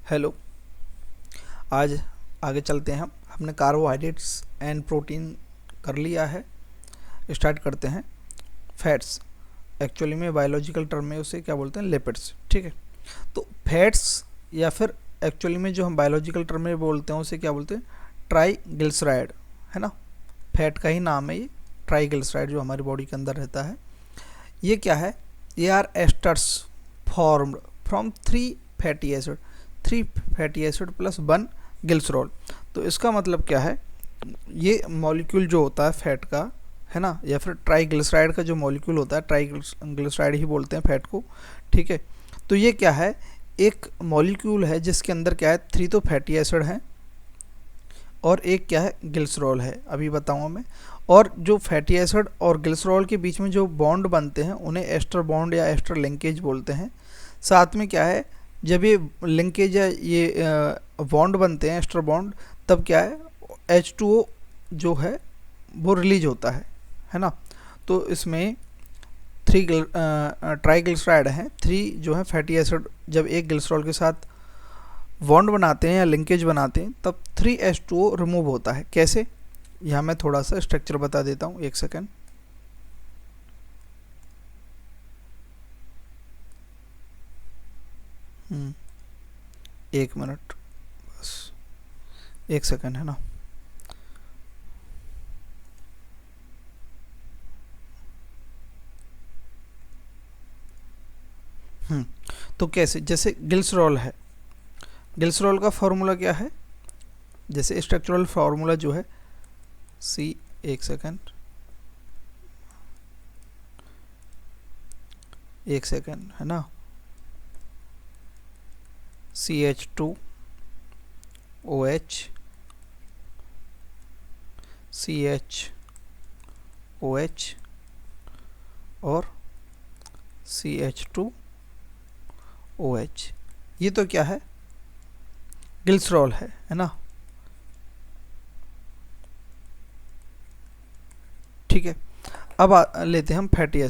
Hello. आज आगे चलते हैं। हमने कार्बोहाइड्रेट्स एंड प्रोटीन कर लिया है। स्टार्ट करते हैं फैट्स। एक्चुअली में बायोलॉजिकल टर्म में उसे क्या बोलते हैं, लिपिड्स। ठीक है, तो फैट्स या फिर एक्चुअली में जो हम बायोलॉजिकल टर्म में बोलते हैं उसे क्या बोलते हैं, ट्राइग्लिसराइड, है ना। फैट का ही नाम है ये, ट्राइग्लिसराइड, जो हमारी बॉडी के अंदर रहता है। ये क्या है, ये are esters formed from three fatty acid plus 1 glycerol. तो इसका मतलब क्या है, ये मॉलिक्यूल जो होता है फैट का, है ना, या फिर ट्राइग्लिसराइड का जो मॉलिक्यूल होता है, ट्राइग्लिसराइड ही बोलते हैं फैट को। ठीक है, तो ये क्या है, एक मॉलिक्यूल है जिसके अंदर क्या है, 3 तो फैटी एसिड हैं और एक क्या है, ग्लिसरॉल है। अभी बताऊंगा मैं। और जो फैटी एसिड और ग्लिसरॉल के बीच में जो बॉन्ड बनते हैं उन्हें एस्टर बॉन्ड या एस्टर लिंकेज बोलते हैं। साथ में क्या है, जब ये लिंकेज या ये बॉन्ड बनते हैं, एस्टर बॉन्ड, तब क्या है, H2O जो है वो रिलीज होता है ना। तो इसमें 3 ट्राइग्लिसराइड हैं, 3 जो है फैटी एसिड जब एक ग्लिसरॉल के साथ बॉन्ड बनाते हैं या लिंकेज बनाते हैं तब 3H2O रिमूव होता है। कैसे, यहाँ मैं थोड़ा सा स्ट्रक्चर बता देता हूँ, एक सेकेंड। एक मिनट बस, एक सेकेंड, है ना। तो कैसे, जैसे ग्लिसरॉल है, ग्लिसरॉल का फॉर्मूला क्या है, जैसे स्ट्रक्चरल फार्मूला जो है सी, एक सेकेंड, है ना, CH2OH, CHOH और CH2OH। ये तो क्या है, ग्लिसरॉल है ना। ठीक है, अब लेते हैं हम फैटी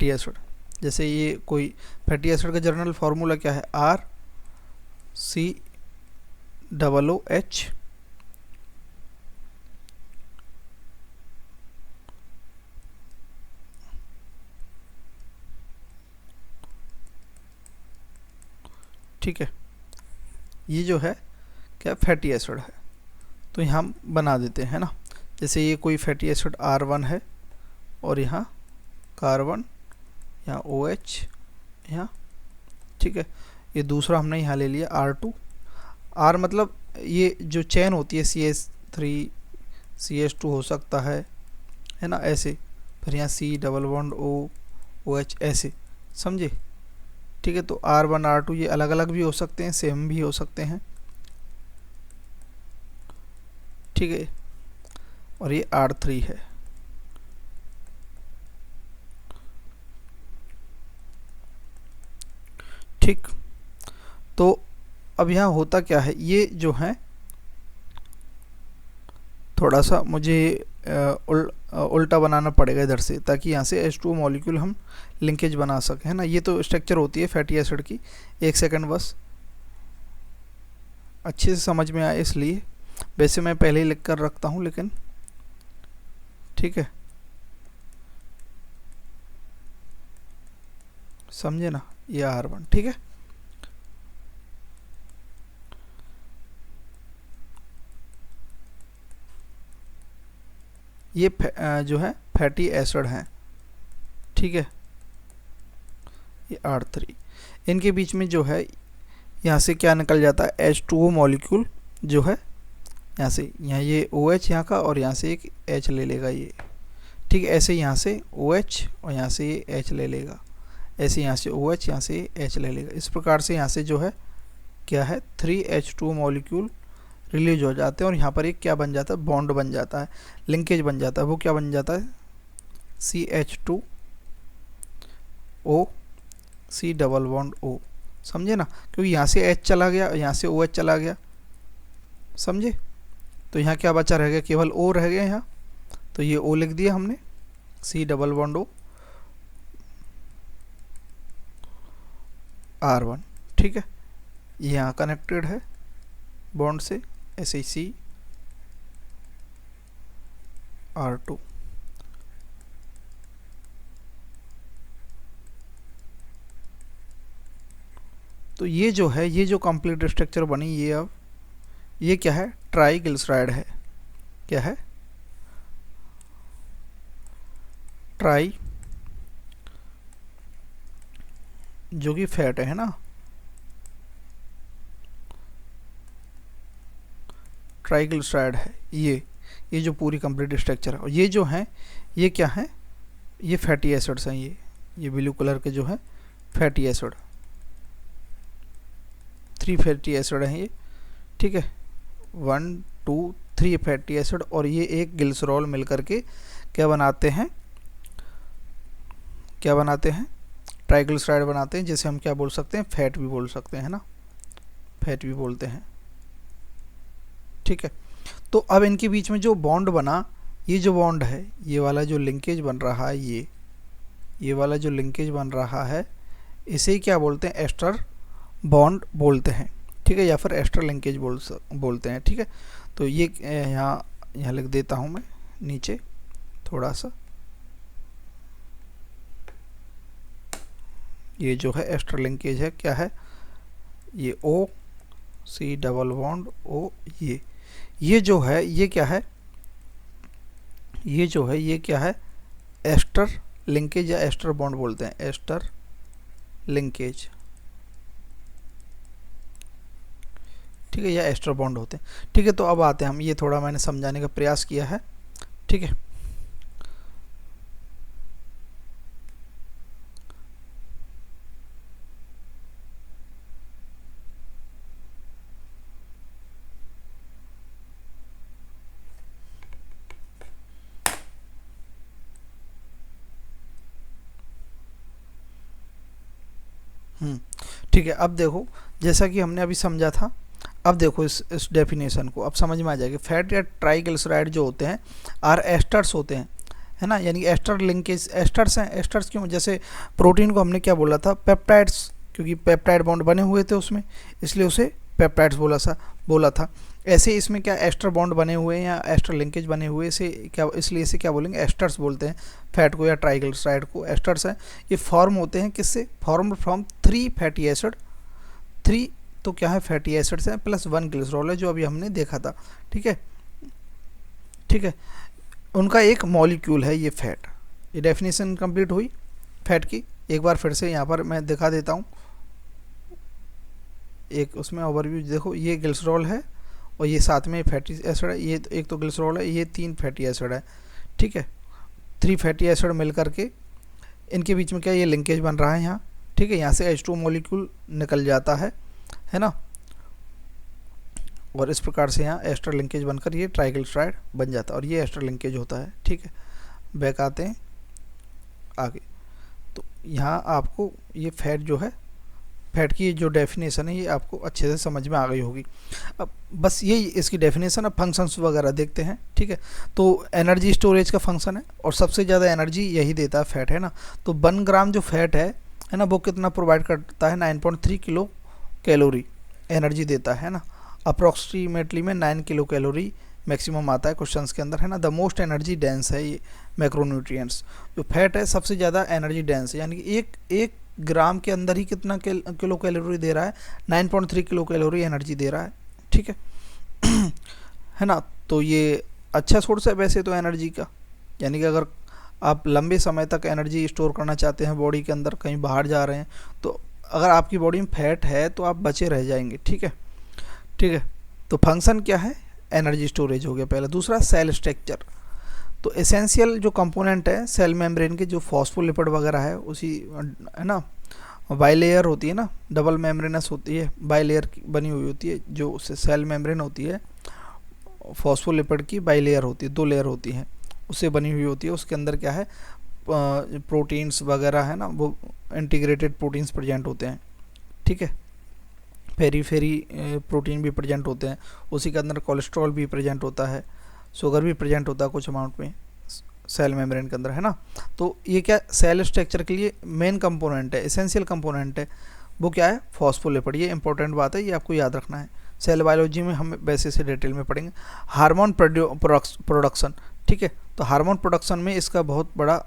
एसिड। जैसे ये कोई फैटी एसिड का जनरल फार्मूला क्या है, RCOOH ठीक है, ये जो है क्या, फैटी एसिड है। तो यहाँ हम बना देते हैं ना। जैसे ये कोई फैटी एसिड R1 है और यहाँ कार्बन, यहाँ OH, यहाँ, ठीक है। ये दूसरा हमने यहाँ ले लिया R2। R मतलब ये जो चेन होती है, CH3 CH2 हो सकता है ना, ऐसे। फिर यहाँ C डबल बॉन्ड OH, ऐसे, समझे। ठीक है, तो R1 R2 ये अलग अलग भी हो सकते हैं, सेम भी हो सकते हैं। ठीक है, और ये R3 है। ठीक, तो अब यहाँ होता क्या है, ये जो है थोड़ा सा मुझे उल्टा बनाना पड़ेगा इधर से, ताकि यहाँ से H2O मॉलिक्यूल हम लिंकेज बना सकें, है ना। ये तो स्ट्रक्चर होती है फैटी एसिड की। एक सेकंड बस, अच्छे से समझ में आए इसलिए। वैसे मैं पहले ही लिख कर रखता हूँ, लेकिन ठीक है, समझे ना, ये R1, ठीक है। ये जो है फैटी एसिड हैं, ठीक है। ये R3, इनके बीच में जो है यहाँ से क्या निकल जाता है, H2O मॉलिक्यूल जो है यहाँ से, यहाँ ये OH यहाँ का, और यहाँ से एक H ले लेगा ये, ठीक है। ऐसे यहाँ से OH और यहाँ से ये H ले लेगा, ऐसे यहाँ से OH, यहाँ से H ले लेगा। इस प्रकार से यहाँ से जो है क्या है, 3H2O मॉलिक्यूल रिलीज हो जाते हैं और यहाँ पर एक क्या बन जाता है, बॉन्ड बन जाता है, लिंकेज बन जाता है। वो क्या बन जाता है, CH2O C double bond O, समझे ना, क्योंकि यहाँ से H चला गया, यहाँ से OH चला गया, समझे। तो यहाँ क्या बचा रह गया, केवल O रह गया यहाँ, तो ये O लिख दिया हमने, C double bond O R1, ठीक है, ये यहाँ कनेक्टेड है बॉन्ड से SiC R2। तो ये जो है, ये जो कंप्लीट स्ट्रक्चर बनी, ये अब ये क्या है, ट्राइग्लिसराइड है। क्या है, ट्राई, जो कि फैट है ना, ट्राइग्लिसराइड है ये जो पूरी कंप्लीट स्ट्रक्चर है। और ये जो है, ये क्या है, ये फैटी एसिड्स हैं। ये ब्लू कलर के जो है फैटी एसिड, 3 फैटी एसिड हैं ये, ठीक है, 1 2 3 फैटी एसिड, और ये एक ग्लिसरॉल मिलकर के क्या बनाते हैं, ट्राइग्लिसराइड बनाते हैं, जिसे हम क्या बोल सकते हैं, फैट भी बोल सकते हैं ना, फैट भी बोलते हैं। ठीक है, तो अब इनके बीच में जो बॉन्ड बना, ये जो बॉन्ड है, ये वाला जो लिंकेज बन रहा है, ये वाला जो लिंकेज बन रहा है, इसे क्या बोलते हैं, एस्टर बॉन्ड बोलते हैं। ठीक है, या फिर एस्टर लिंकेज बोलते हैं। ठीक है, तो ये यहाँ लिख देता हूँ मैं नीचे थोड़ा सा, ये जो है एस्टर लिंकेज है, क्या है, ये O-C डबल बॉन्ड O, ये जो है, ये क्या है, ये जो है, ये क्या है, एस्टर लिंकेज या एस्टर बॉन्ड बोलते हैं, एस्टर लिंकेज। ठीक है, या एस्टर बॉन्ड होते हैं। ठीक है, तो अब आते हैं हम, ये थोड़ा मैंने समझाने का प्रयास किया है। ठीक है, ठीक है, अब देखो, जैसा कि हमने अभी समझा था, अब देखो इस डेफिनेशन को अब समझ में आ जाएगी। फैट या ट्राइग्लिसराइड जो होते हैं आर एस्टर्स होते हैं, है ना, यानी एस्टर लिंकेज एस्टर्स हैं। एस्टर्स क्यों, जैसे प्रोटीन को हमने क्या बोला था, पेप्टाइड्स, क्योंकि पेप्टाइड बॉन्ड बने हुए थे उसमें, इसलिए उसे पेप्टाइड्स बोला था। ऐसे इसमें क्या एस्टर बॉन्ड बने हुए हैं या एस्टर लिंकेज बने हुए से क्या, इसलिए इसे क्या बोलेंगे, एस्टर्स बोलते हैं। फैट को या ट्राइग्लिसराइड को एस्टर्स हैं। ये फॉर्म होते हैं किससे, फॉर्म फ्रॉम 3 फैटी एसिड, 3 तो क्या है, फैटी एसिड्स हैं प्लस 1 ग्लिसरॉल है, जो अभी हमने देखा था। ठीक है, ठीक है, उनका एक मॉलिक्यूल है ये फैट। ये डेफिनेशन कंप्लीट हुई फैट की। एक बार फिर से यहाँ पर मैं दिखा देता हूँ, एक उसमें ओवरव्यू देखो, ये ग्लिसरॉल है और ये साथ में फैटी एसिड है, ये एक तो ग्लिसरॉल है, ये 3 फैटी एसिड है। ठीक है, 3 फैटी एसिड मिल करके इनके बीच में क्या, ये लिंकेज बन रहा है यहाँ। ठीक है, यहाँ से H2 मॉलिक्यूल निकल जाता है ना, और इस प्रकार से यहाँ एस्टर लिंकेज बनकर ये ट्राइग्लिसराइड बन जाता है, और ये एस्टर लिंकेज होता है। ठीक है, बैक आते हैं आगे। तो यहाँ आपको ये फैट जो है, फैट की जो डेफिनेशन है, ये आपको अच्छे से समझ में आ गई होगी। अब बस यही इसकी डेफिनेशन, अब फंक्शंस वगैरह देखते हैं। ठीक है, तो एनर्जी स्टोरेज का फंक्शन है, और सबसे ज़्यादा एनर्जी यही देता है फैट, है ना। तो 1 ग्राम जो फैट है ना, वो कितना प्रोवाइड करता है, 9.3 किलो कैलोरी एनर्जी देता है ना। अप्रॉक्सीमेटली में 9 किलो कैलोरी मैक्सिमम आता है क्वेश्चंस के अंदर, है ना। द मोस्ट एनर्जी डेंस है ये मैक्रोन्यूट्रिएंट्स। जो फैट है सबसे ज़्यादा एनर्जी डेंस है, यानी कि एक ग्राम के अंदर ही कितना किलो कैलोरी दे रहा है, 9.3 किलो कैलोरी एनर्जी दे रहा है। ठीक है है ना। तो ये अच्छा सोर्स है वैसे तो एनर्जी का, यानी कि अगर आप लंबे समय तक एनर्जी स्टोर करना चाहते हैं बॉडी के अंदर, कहीं बाहर जा रहे हैं, तो अगर आपकी बॉडी में फैट है तो आप बचे रह जाएंगे। ठीक है, ठीक है। तो फंक्शन क्या है, एनर्जी स्टोरेज हो गया पहला। दूसरा सेल स्ट्रक्चर। तो एसेंशियल जो कंपोनेंट है सेल मेम्ब्रेन के, जो फॉस्फोलिपिड वगैरह है, उसी, है ना, बाइलेयर होती है ना, डबल मेम्ब्रेनस होती है, बाइलेयर बनी हुई होती है, जो सेल मेम्ब्रेन होती है फॉस्फोलिपिड की बाइलेयर होती है, 2 लेयर होती हैं, उससे बनी हुई होती है। उसके अंदर क्या है, प्रोटीन्स वगैरह है ना, वो इंटीग्रेटेड प्रोटीन्स प्रेजेंट होते हैं। ठीक है, पेरीफेरी प्रोटीन भी प्रेजेंट होते हैं, उसी के अंदर कोलेस्ट्रॉल भी प्रेजेंट होता है, शुगर भी प्रेजेंट होता है कुछ अमाउंट में सेल मेम्ब्रेन के अंदर, है ना। तो ये क्या सेल स्ट्रक्चर के लिए मेन कंपोनेंट है, एसेंशियल कंपोनेंट है। वो क्या है, फॉस्फोलिपिड। ये इंपॉर्टेंट बात है, ये आपको याद रखना है। सेल बायोलॉजी में हम वैसे से डिटेल में पढ़ेंगे। हार्मोन प्रोडक्शन, ठीक है, तो हार्मोन प्रोडक्शन में इसका बहुत बड़ा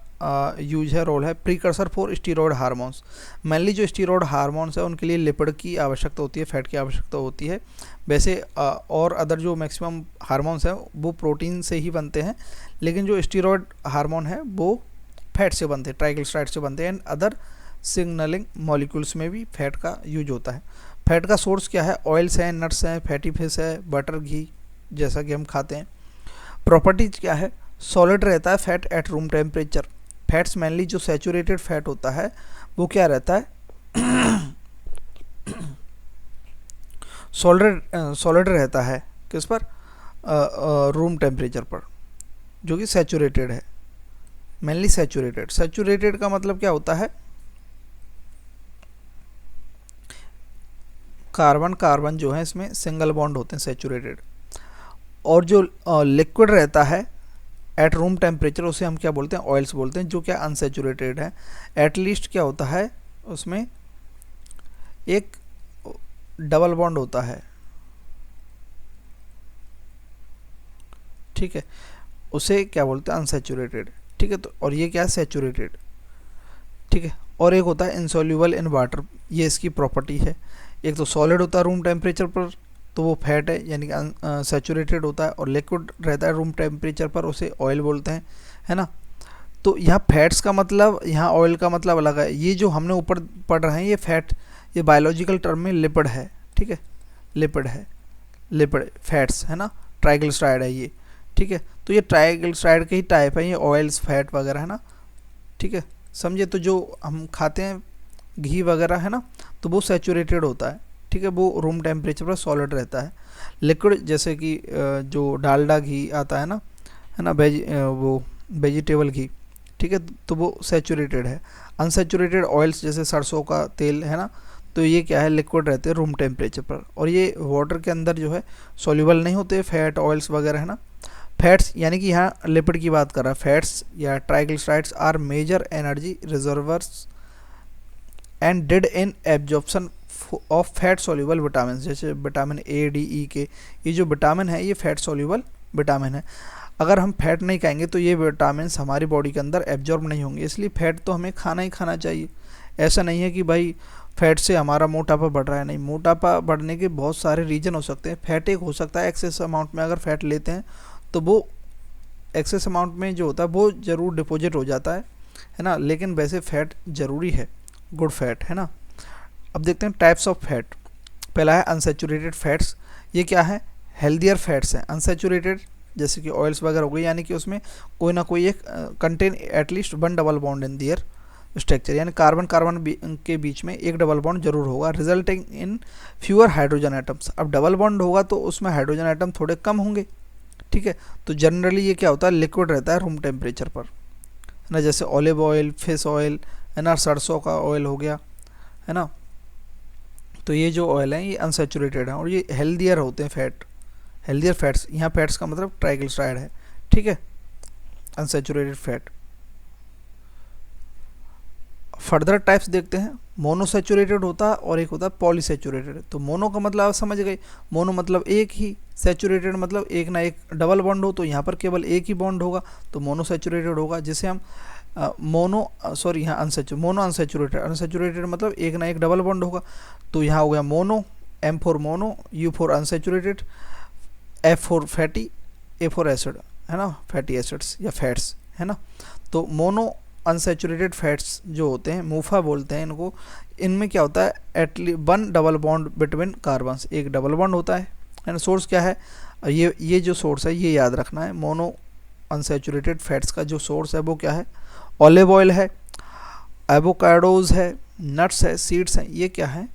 यूज है, रोल है। Precursor for steroid hormones, mainly जो स्टीरॉयड हार्मोन्स है उनके लिए लिपिड की आवश्यकता होती है, फैट की आवश्यकता होती है। वैसे और अदर जो मैक्सिमम हार्मोन्स हैं वो प्रोटीन से ही बनते हैं, लेकिन जो स्टीरॉयड हार्मोन है वो फैट से बनते हैं, ट्राइग्लिसराइड से बनते हैं। एंड अदर सिग्नलिंग मॉलिक्यूल्स में भी फैट का यूज होता है। फैट का सोर्स क्या है, ऑयल्स हैं, नट्स हैं, फैटी फिश है, बटर, घी, जैसा कि हम खाते हैं। प्रॉपर्टीज क्या है, सॉलिड रहता है fat eight room temperature. Fats mainly जो सैचुरेटेड फैट होता है वो क्या रहता है सॉलिड रहता है किस पर, रूम टेम्परेचर पर, जो कि सैचुरेटेड है, मेनली सैचुरेटेड। सैचुरेटेड का मतलब क्या होता है, कार्बन कार्बन जो है इसमें सिंगल बॉन्ड होते हैं, सैचुरेटेड। और जो लिक्विड रहता है एट रूम टेम्परेचर उसे हम क्या बोलते हैं, ऑयल्स बोलते हैं, जो क्या अनसैचुरेटेड है। एटलीस्ट क्या होता है उसमें एक डबल बॉन्ड होता है, ठीक है, उसे क्या बोलते हैं, अनसैचुरेटेड, ठीक है। तो और ये क्या है, सैचुरेटेड, ठीक है। और एक होता है इनसॉल्यूबल इन वाटर, ये इसकी प्रॉपर्टी है। एक तो सॉलिड होता है रूम टेम्परेचर पर तो वो फैट है, यानी कि सैचुरेटेड होता है, और लिक्विड रहता है रूम टेम्परेचर पर उसे ऑयल बोलते हैं, है ना। तो यहाँ फैट्स का मतलब, यहाँ ऑयल का मतलब अलग है। ये जो हमने ऊपर पढ़ रहे हैं ये फैट, ये बायोलॉजिकल टर्म में लिपिड है, ठीक है, लिपिड है, लिपिड फैट्स है ना, ट्राइग्लिसराइड है ये, ठीक है। तो ये ट्राइग्लिसराइड के ही टाइप है, ये ऑयल्स फैट वगैरह है ना, ठीक है, समझे। तो जो हम खाते हैं घी वगैरह है ना, तो वो सैचुरेटेड होता है, ठीक है, वो रूम टेम्परेचर पर सॉलिड रहता है। लिक्विड जैसे कि जो डालडा घी आता है ना, वो वेजिटेबल घी, ठीक है, तो वो सैचुरेटेड है। अनसैचुरेटेड ऑयल्स जैसे सरसों का तेल है ना, तो ये क्या है, लिक्विड रहते हैं रूम टेम्परेचर पर, और ये वाटर के अंदर जो है सॉल्युबल नहीं होते, फैट ऑयल्स वगैरह है ना। फैट्स यानी कि यहाँ लिपिड की बात कर रहा है। फैट्स या triglycerides are major energy reservoirs and did in absorption of fat soluble vitamin, जैसे vitamin A, D, E K, ये जो विटामिन है ये फैट सॉल्युबल विटामिन है। अगर हम फैट नहीं खाएंगे तो ये विटामिन हमारी बॉडी के अंदर एब्जॉर्ब नहीं होंगे, इसलिए फैट तो हमें खाना ही खाना चाहिए। ऐसा नहीं है कि भाई फैट से हमारा मोटापा बढ़ रहा है, नहीं, मोटापा बढ़ने के बहुत सारे रीज़न हो सकते हैं। फैट एक हो सकता है, एक्सेस अमाउंट में अगर फैट लेते हैं तो वो एक्सेस अमाउंट में जो होता है वो ज़रूर डिपॉजिट हो जाता है ना, लेकिन वैसे फैट ज़रूरी है, गुड फैट है ना। अब देखते हैं टाइप्स ऑफ फैट। पहला है अनसैचुरेटेड फैट्स, ये क्या है, हेल्दियर फैट्स हैं। अनसैचुरेटेड जैसे कि ऑयल्स वगैरह हो गई, यानी कि उसमें कोई ना कोई एक contain at least one double bond in their structure, यानी कार्बन कार्बन के बीच में एक डबल बॉन्ड जरूर होगा, resulting in fewer hydrogen atoms. अब डबल बॉन्ड होगा तो उसमें हाइड्रोजन एटम थोड़े कम होंगे, ठीक है। तो जनरली ये क्या होता है, लिक्विड रहता है रूम टेम्परेचर पर, है ना, जैसे ऑलिव ऑयल, फिश ऑयल है ना, सरसों का ऑयल हो गया, है ना। तो ये जो ऑयल हैं ये अनसैचुरेटेड हैं और ये हेल्दियर होते हैं फैट, हेल्दियर फैट्स। यहाँ फैट्स का मतलब ट्राइग्लिसराइड है, ठीक है, अनसैचुरेटेड फैट। फर्दर टाइप्स देखते हैं। मोनोसैचुरेटेड होता है और एक होता है पॉलीसैचुरेटेड। तो मोनो का मतलब आप समझ गए, मोनो मतलब एक ही, सैचुरेटेड मतलब एक ना एक डबल बॉन्ड हो, तो यहाँ पर केवल एक ही बॉन्ड होगा तो मोनोसैचुरेटेड होगा। जिसे हम मोनो अनसैचुरेटेड, अनसैचुरेटेड मतलब एक ना एक डबल बॉन्ड होगा, तो यहाँ हो गया mono, M for mono, U for unsaturated, F for fatty, A for acid, है ना, फैटी एसिड्स या फैट्स, है ना। तो मोनो अनसैचुरेटेड फैट्स जो होते हैं, मूफा बोलते हैं इनको, इनमें क्या होता है, at least one double bond between carbons, एक डबल बॉन्ड होता है ना। सोर्स क्या है, ये जो सोर्स है ये याद रखना है। मोनो अनसैचुरेटेड फैट्स का जो सोर्स है वो क्या है, ऑलिव ऑयल है, एवोकाडोज है, नट्स है, सीड्स हैं, ये क्या है,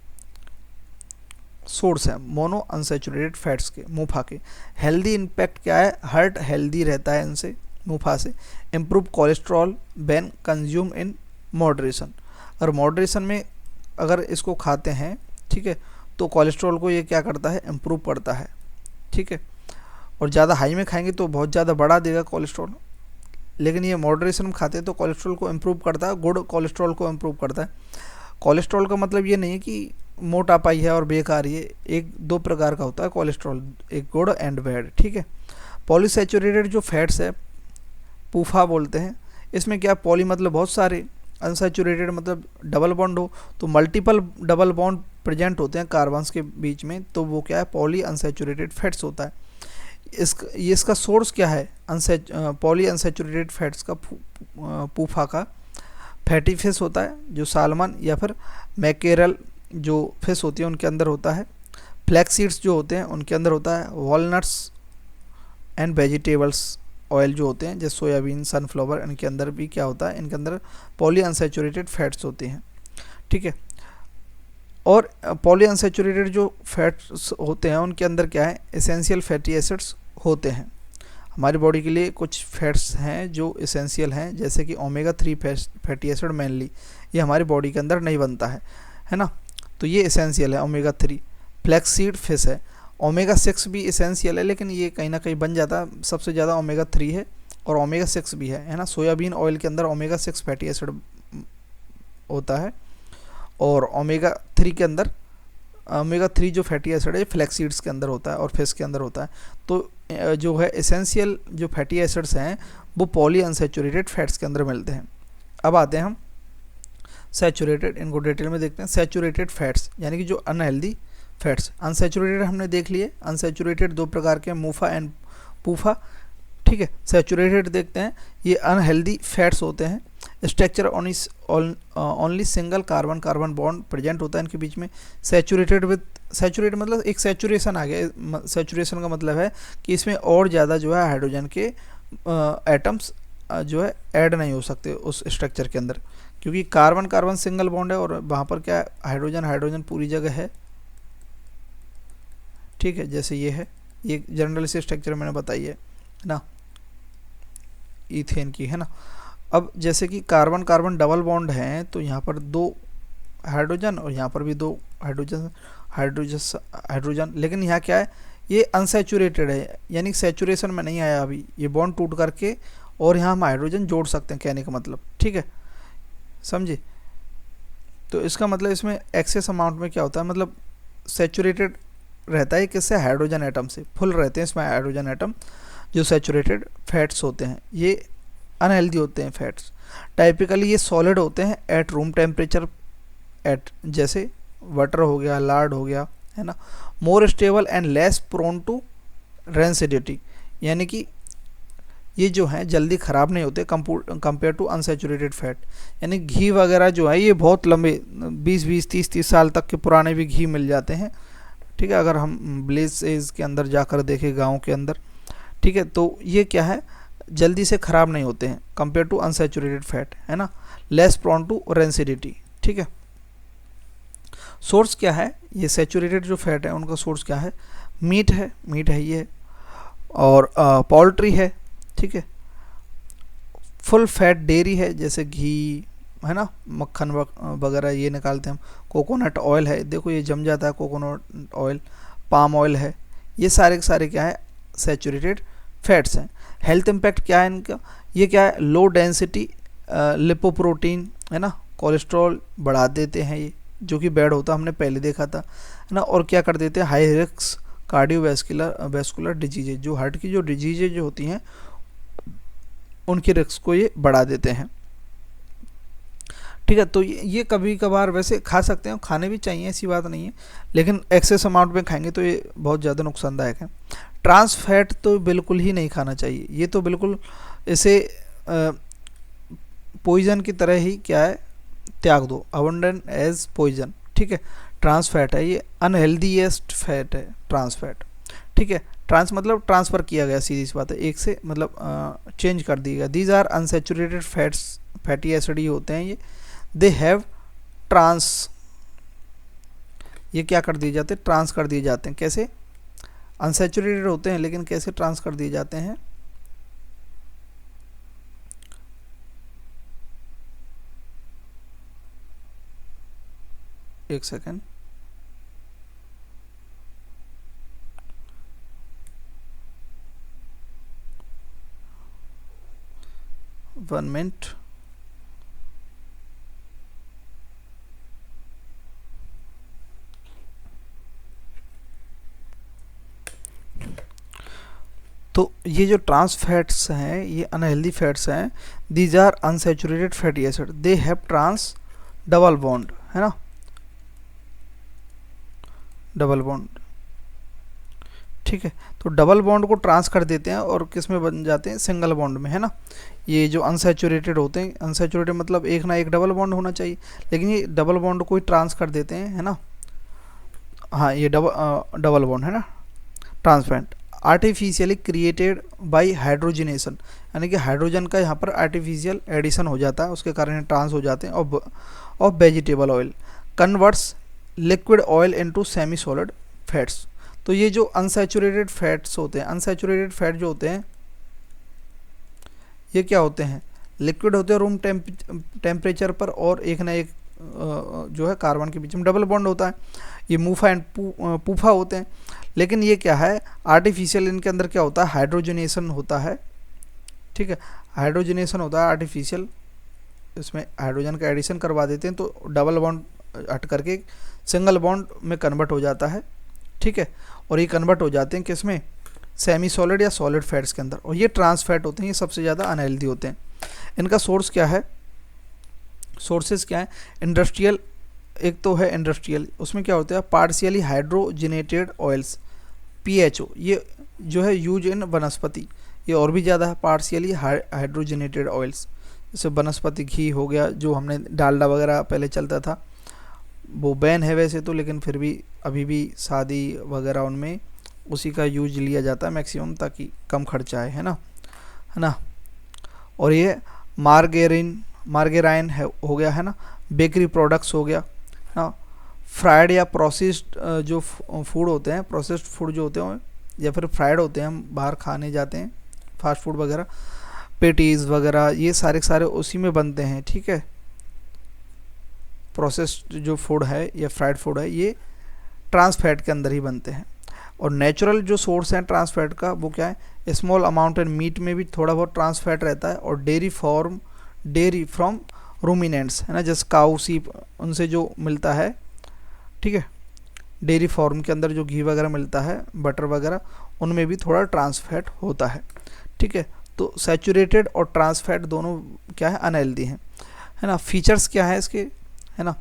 सोर्स है मोनो अनसैचुरेटेड फैट्स के, मूफा के। हेल्दी इम्पैक्ट क्या है, हार्ट हेल्दी रहता है इनसे, मूफा से। Improve cholesterol when consume in moderation, और मॉडरेशन में अगर इसको खाते हैं, ठीक है, तो कोलेस्ट्रॉल को ये क्या करता है, इम्प्रूव करता है, ठीक है। और ज़्यादा हाई में खाएंगे तो बहुत ज़्यादा बढ़ा देगा कोलेस्ट्रॉल, लेकिन ये मॉडरेशन में खाते हैं तो कोलेस्ट्रॉल को इम्प्रूव करता है, गुड कोलेस्ट्रॉल को इम्प्रूव करता है। कोलेस्ट्रॉल का मतलब ये नहीं है कि मोटापाई है और बेकार, ये एक दो प्रकार का होता है कोलेस्ट्रॉल, एक गुड एंड बैड, ठीक है। पॉलीसैचुरेटेड जो फैट्स है, पूफा बोलते हैं, इसमें क्या, पॉली मतलब बहुत सारे, अनसैचुरेटेड मतलब डबल बॉन्ड हो, तो मल्टीपल डबल बॉन्ड प्रेजेंट होते हैं कार्बन्स के बीच में, तो वो क्या है, पॉली अनसैचुरेटेड फैट्स होता है। इसका सोर्स क्या है, पॉली अनसैचुरेटेड फैट्स का, पूफा का फैटी फिश होता है जो सालमन या फिर मैकेरल जो फिश होती है उनके अंदर होता है, फ्लैक्स सीड्स जो होते हैं उनके अंदर होता है, वॉलनट्स एंड वेजिटेबल्स ऑयल जो होते हैं जैसे सोयाबीन, सनफ्लावर, इनके अंदर भी क्या होता है, इनके अंदर पॉली अनसैचुरेटेड फैट्स होते हैं, ठीक है। और पॉली अनसैचुरेटेड जो फैट्स होते हैं उनके अंदर क्या है, एसेंशियल फैटी एसिड्स होते हैं। हमारी बॉडी के लिए कुछ फैट्स हैं जो एसेंशियल हैं, जैसे कि ओमेगा 3 फैटी एसिड मेनली, ये हमारी बॉडी के अंदर नहीं बनता है ना, तो ये एसेंशियल है ओमेगा 3। फ्लैक्सीड फिश है, ओमेगा 6 भी एसेंशियल है, लेकिन ये कहीं ना कहीं बन जाता है, सबसे ज़्यादा ओमेगा 3 है और ओमेगा 6 भी है ना। सोयाबीन ऑयल के अंदर ओमेगा 6 फैटी एसिड होता है, और ओमेगा 3 के अंदर, ओमेगा 3 जो फैटी एसिड है फ्लैक्सीड्स के अंदर होता है और फिश के अंदर होता है। तो जो है एसेंशियल जो फैटी एसिड्स हैं वो पॉली अनसैचुरेटेड फैट्स के अंदर मिलते हैं। अब आते हैं हम सैचुरेटेड, इनको डिटेल में देखते हैं। सैचुरेटेड फैट्स यानी कि जो अनहेल्दी फैट्स, अनसैचुरेटेड हमने देख लिए, अनसैचुरेटेड दो प्रकार के, मूफा एंड पूफा, ठीक है। सैचुरेटेड देखते हैं, ये अनहेल्दी फैट्स होते हैं, structure only single carbon carbon bond present होता है इनके बीच में। सैचुरेटेड विद, सैचुरेट मतलब एक सैचुरेशन आ गया, सैचुरेशन का मतलब है कि इसमें और ज़्यादा जो है हाइड्रोजन के एटम्स जो है ऐड नहीं हो सकते उस स्ट्रक्चर के अंदर, क्योंकि कार्बन कार्बन सिंगल बॉन्ड है और वहाँ पर क्या हाइड्रोजन हाइड्रोजन पूरी जगह है, ठीक है। जैसे ये है, ये जनरल से स्ट्रक्चर मैंने बताई है ना, इथेन की, है ना। अब जैसे कि कार्बन कार्बन डबल बॉन्ड हैं, तो यहाँ पर दो हाइड्रोजन और यहाँ पर भी दो हाइड्रोजन हाइड्रोजन, लेकिन यहाँ क्या है, ये अनसैचुरेटेड है, यानी सैचुरेशन में नहीं आया अभी, ये बॉन्ड टूट करके और यहाँ हम हाइड्रोजन जोड़ सकते हैं, कहने का मतलब, ठीक है, समझे। तो इसका मतलब इसमें एक्सेस अमाउंट में क्या होता है, मतलब सैचुरेटेड रहता है किससे, हाइड्रोजन एटम से, फुल रहते हैं इसमें हाइड्रोजन एटम। जो सैचुरेटेड फैट्स होते हैं ये अनहेल्दी होते हैं फैट्स, टाइपिकली ये सॉलिड होते हैं एट रूम टेम्परेचर, एट जैसे वाटर हो गया, लार्ड हो गया, है ना। More stable and less prone to rancidity, यानी कि ये जो हैं जल्दी ख़राब नहीं होते कंपेयर टू अनसैचुरेटेड फैट। यानी घी वगैरह जो है ये बहुत लंबे 20-20 30-30 साल तक के पुराने भी घी मिल जाते हैं, ठीक है, अगर हम विलेजेस के अंदर जाकर देखें, गाँव के अंदर, ठीक है। तो ये क्या है, जल्दी से ख़राब नहीं होते हैं कंपेयर टू अनसैचुरेटेड फैट, है ना, लेस प्रोन टू रेंसिडिटी, ठीक है। सोर्स क्या है, ये सैचुरेटेड जो फैट है उनका सोर्स क्या है, मीट है ये, और पोल्ट्री है, ठीक है, फुल फैट डेयरी है जैसे घी, है ना, मक्खन वगैरह ये निकालते हैं हम, कोकोनट ऑयल है, देखो ये जम जाता है कोकोनट ऑयल, पाम ऑयल है, ये सारे के सारे क्या है, सैचुरेटेड फैट्स हैं। हेल्थ इम्पैक्ट क्या है इनका, ये क्या है, लो डेंसिटी लिपोप्रोटीन, है ना, कोलेस्ट्रॉल बढ़ा देते हैं ये, जो कि बैड होता हमने पहले देखा था, है ना, और क्या कर देते हैं, हाई रिस्क कार्डियोवैस्कुलर डिजीजेज, जो हार्ट की जो डिजीजेज जो होती हैं उनके रिस्क को ये बढ़ा देते हैं, ठीक है। तो ये कभी कभार वैसे खा सकते हैं, खाने भी चाहिए, ऐसी बात नहीं है, लेकिन एक्सेस अमाउंट में खाएंगे तो ये बहुत ज़्यादा नुकसानदायक है। ट्रांस फैट तो बिल्कुल ही नहीं खाना चाहिए, ये तो बिल्कुल इसे पॉइजन की तरह ही क्या है, त्याग दो, अबंडेंट एज पॉइजन, ठीक है। ट्रांस फैट है, ये अनहेल्दीएस्ट फैट है ट्रांस फैट, ठीक है। ट्रांस मतलब ट्रांसफ़र किया गया, सीधी सी बात है, एक से मतलब चेंज कर दिया गया। These are unsaturated fats, fatty acid ही होते हैं ये, दे हैव ट्रांस, ये क्या कर दिए जाते हैं, ट्रांस कर दिए जाते हैं, कैसे, अनसैचुरेटेड होते हैं लेकिन कैसे ट्रांस कर दिए जाते हैं, एक सेकेंड, वन मिनट, तो ये जो ट्रांस फैट्स हैं, ये अनहेल्दी फैट्स हैं, these are unsaturated fatty acid, they have trans double bond, है ना, डबल बॉन्ड, ठीक है। तो डबल बॉन्ड को ट्रांस कर देते हैं और किस में बन जाते हैं, सिंगल बॉन्ड में, है ना। ये जो अनसैचुरेटेड होते हैं, अनसैचुरेटेड मतलब एक ना एक डबल बॉन्ड होना चाहिए, लेकिन ये डबल बॉन्ड को ही ट्रांस कर देते हैं, है ना। हाँ, ये डबल बॉन्ड है ना, transparent, artificially created by hydrogenation, यानी कि हाइड्रोजन का यहाँ पर आर्टिफिशियल एडिशन हो जाता है, उसके कारण ट्रांस हो जाते हैं। Of vegetable oil converts liquid oil into semi solid fats. तो ये जो अनसैचुरेटेड फैट्स होते हैं, अनसैचुरेटेड फैट जो होते हैं, ये क्या होते हैं, लिक्विड होते हैं रूम टेम्परेचर पर, और एक ना एक जो है कार्बन के बीच में डबल बॉन्ड होता है। ये मूफा एंड पूफा होते हैं। लेकिन ये क्या है, आर्टिफिशियल, इनके अंदर क्या होता है, हाइड्रोजनेशन होता है, ठीक है, हाइड्रोजनेशन होता है आर्टिफिशियल, इसमें हाइड्रोजन का एडिशन करवा देते हैं, तो डबल बॉन्ड हट करके सिंगल बॉन्ड में कन्वर्ट हो जाता है, ठीक है। और ये कन्वर्ट हो जाते हैं किस में, सेमी सॉलिड या सॉलिड फैट्स के अंदर, और ये ट्रांस फैट होते हैं, ये सबसे ज़्यादा अनहेल्दी होते हैं। इनका सोर्स क्या है, सोर्सेज क्या है, इंडस्ट्रियल, एक तो है इंडस्ट्रियल, उसमें क्या होता है, पार्शियली हाइड्रोजनेटेड ऑयल्स, PHO, ये जो है यूज इन वनस्पति, ये और भी ज़्यादा है, पार्शियली हाइड्रोजनेटेड ऑयल्स, जैसे वनस्पति घी हो गया, जो हमने डालडा वगैरह पहले चलता था, वो बैन है वैसे तो, लेकिन फिर भी अभी भी शादी वगैरह उनमें उसी का यूज लिया जाता है मैक्सिमम, ताकि कम खर्चा है ना, है ना। और ये मार्गेराइन है, हो गया, है ना, बेकरी प्रोडक्ट्स हो गया ना, फ्राइड या प्रोसेस्ड जो फूड होते हैं, प्रोसेस्ड फूड जो होते हैं या फिर फ्राइड होते हैं, हम बाहर खाने जाते हैं फास्ट फूड वगैरह, पेटीज वगैरह, ये सारे सारे उसी में बनते हैं, ठीक है। प्रोसेस्ड जो फूड है या फ्राइड फूड है, ये ट्रांस फैट के अंदर ही बनते हैं। और नेचुरल जो सोर्स है ट्रांस फैट का, वो क्या है, स्मॉल अमाउंट इन मीट में भी थोड़ा बहुत ट्रांस फैट रहता है, और डेयरी फ्रॉम रूमिनेंट्स, है ना, जैसे काऊ सीप, उनसे जो मिलता है, ठीक है, डेयरी फार्म के अंदर जो घी वगैरह मिलता है, बटर वगैरह, उनमें भी थोड़ा ट्रांस फैट होता है, ठीक है। तो सैचुरेटेड और ट्रांस फैट दोनों क्या है, अनहेल्दी हैं, है ना। फीचर्स क्या है इसके, है ना,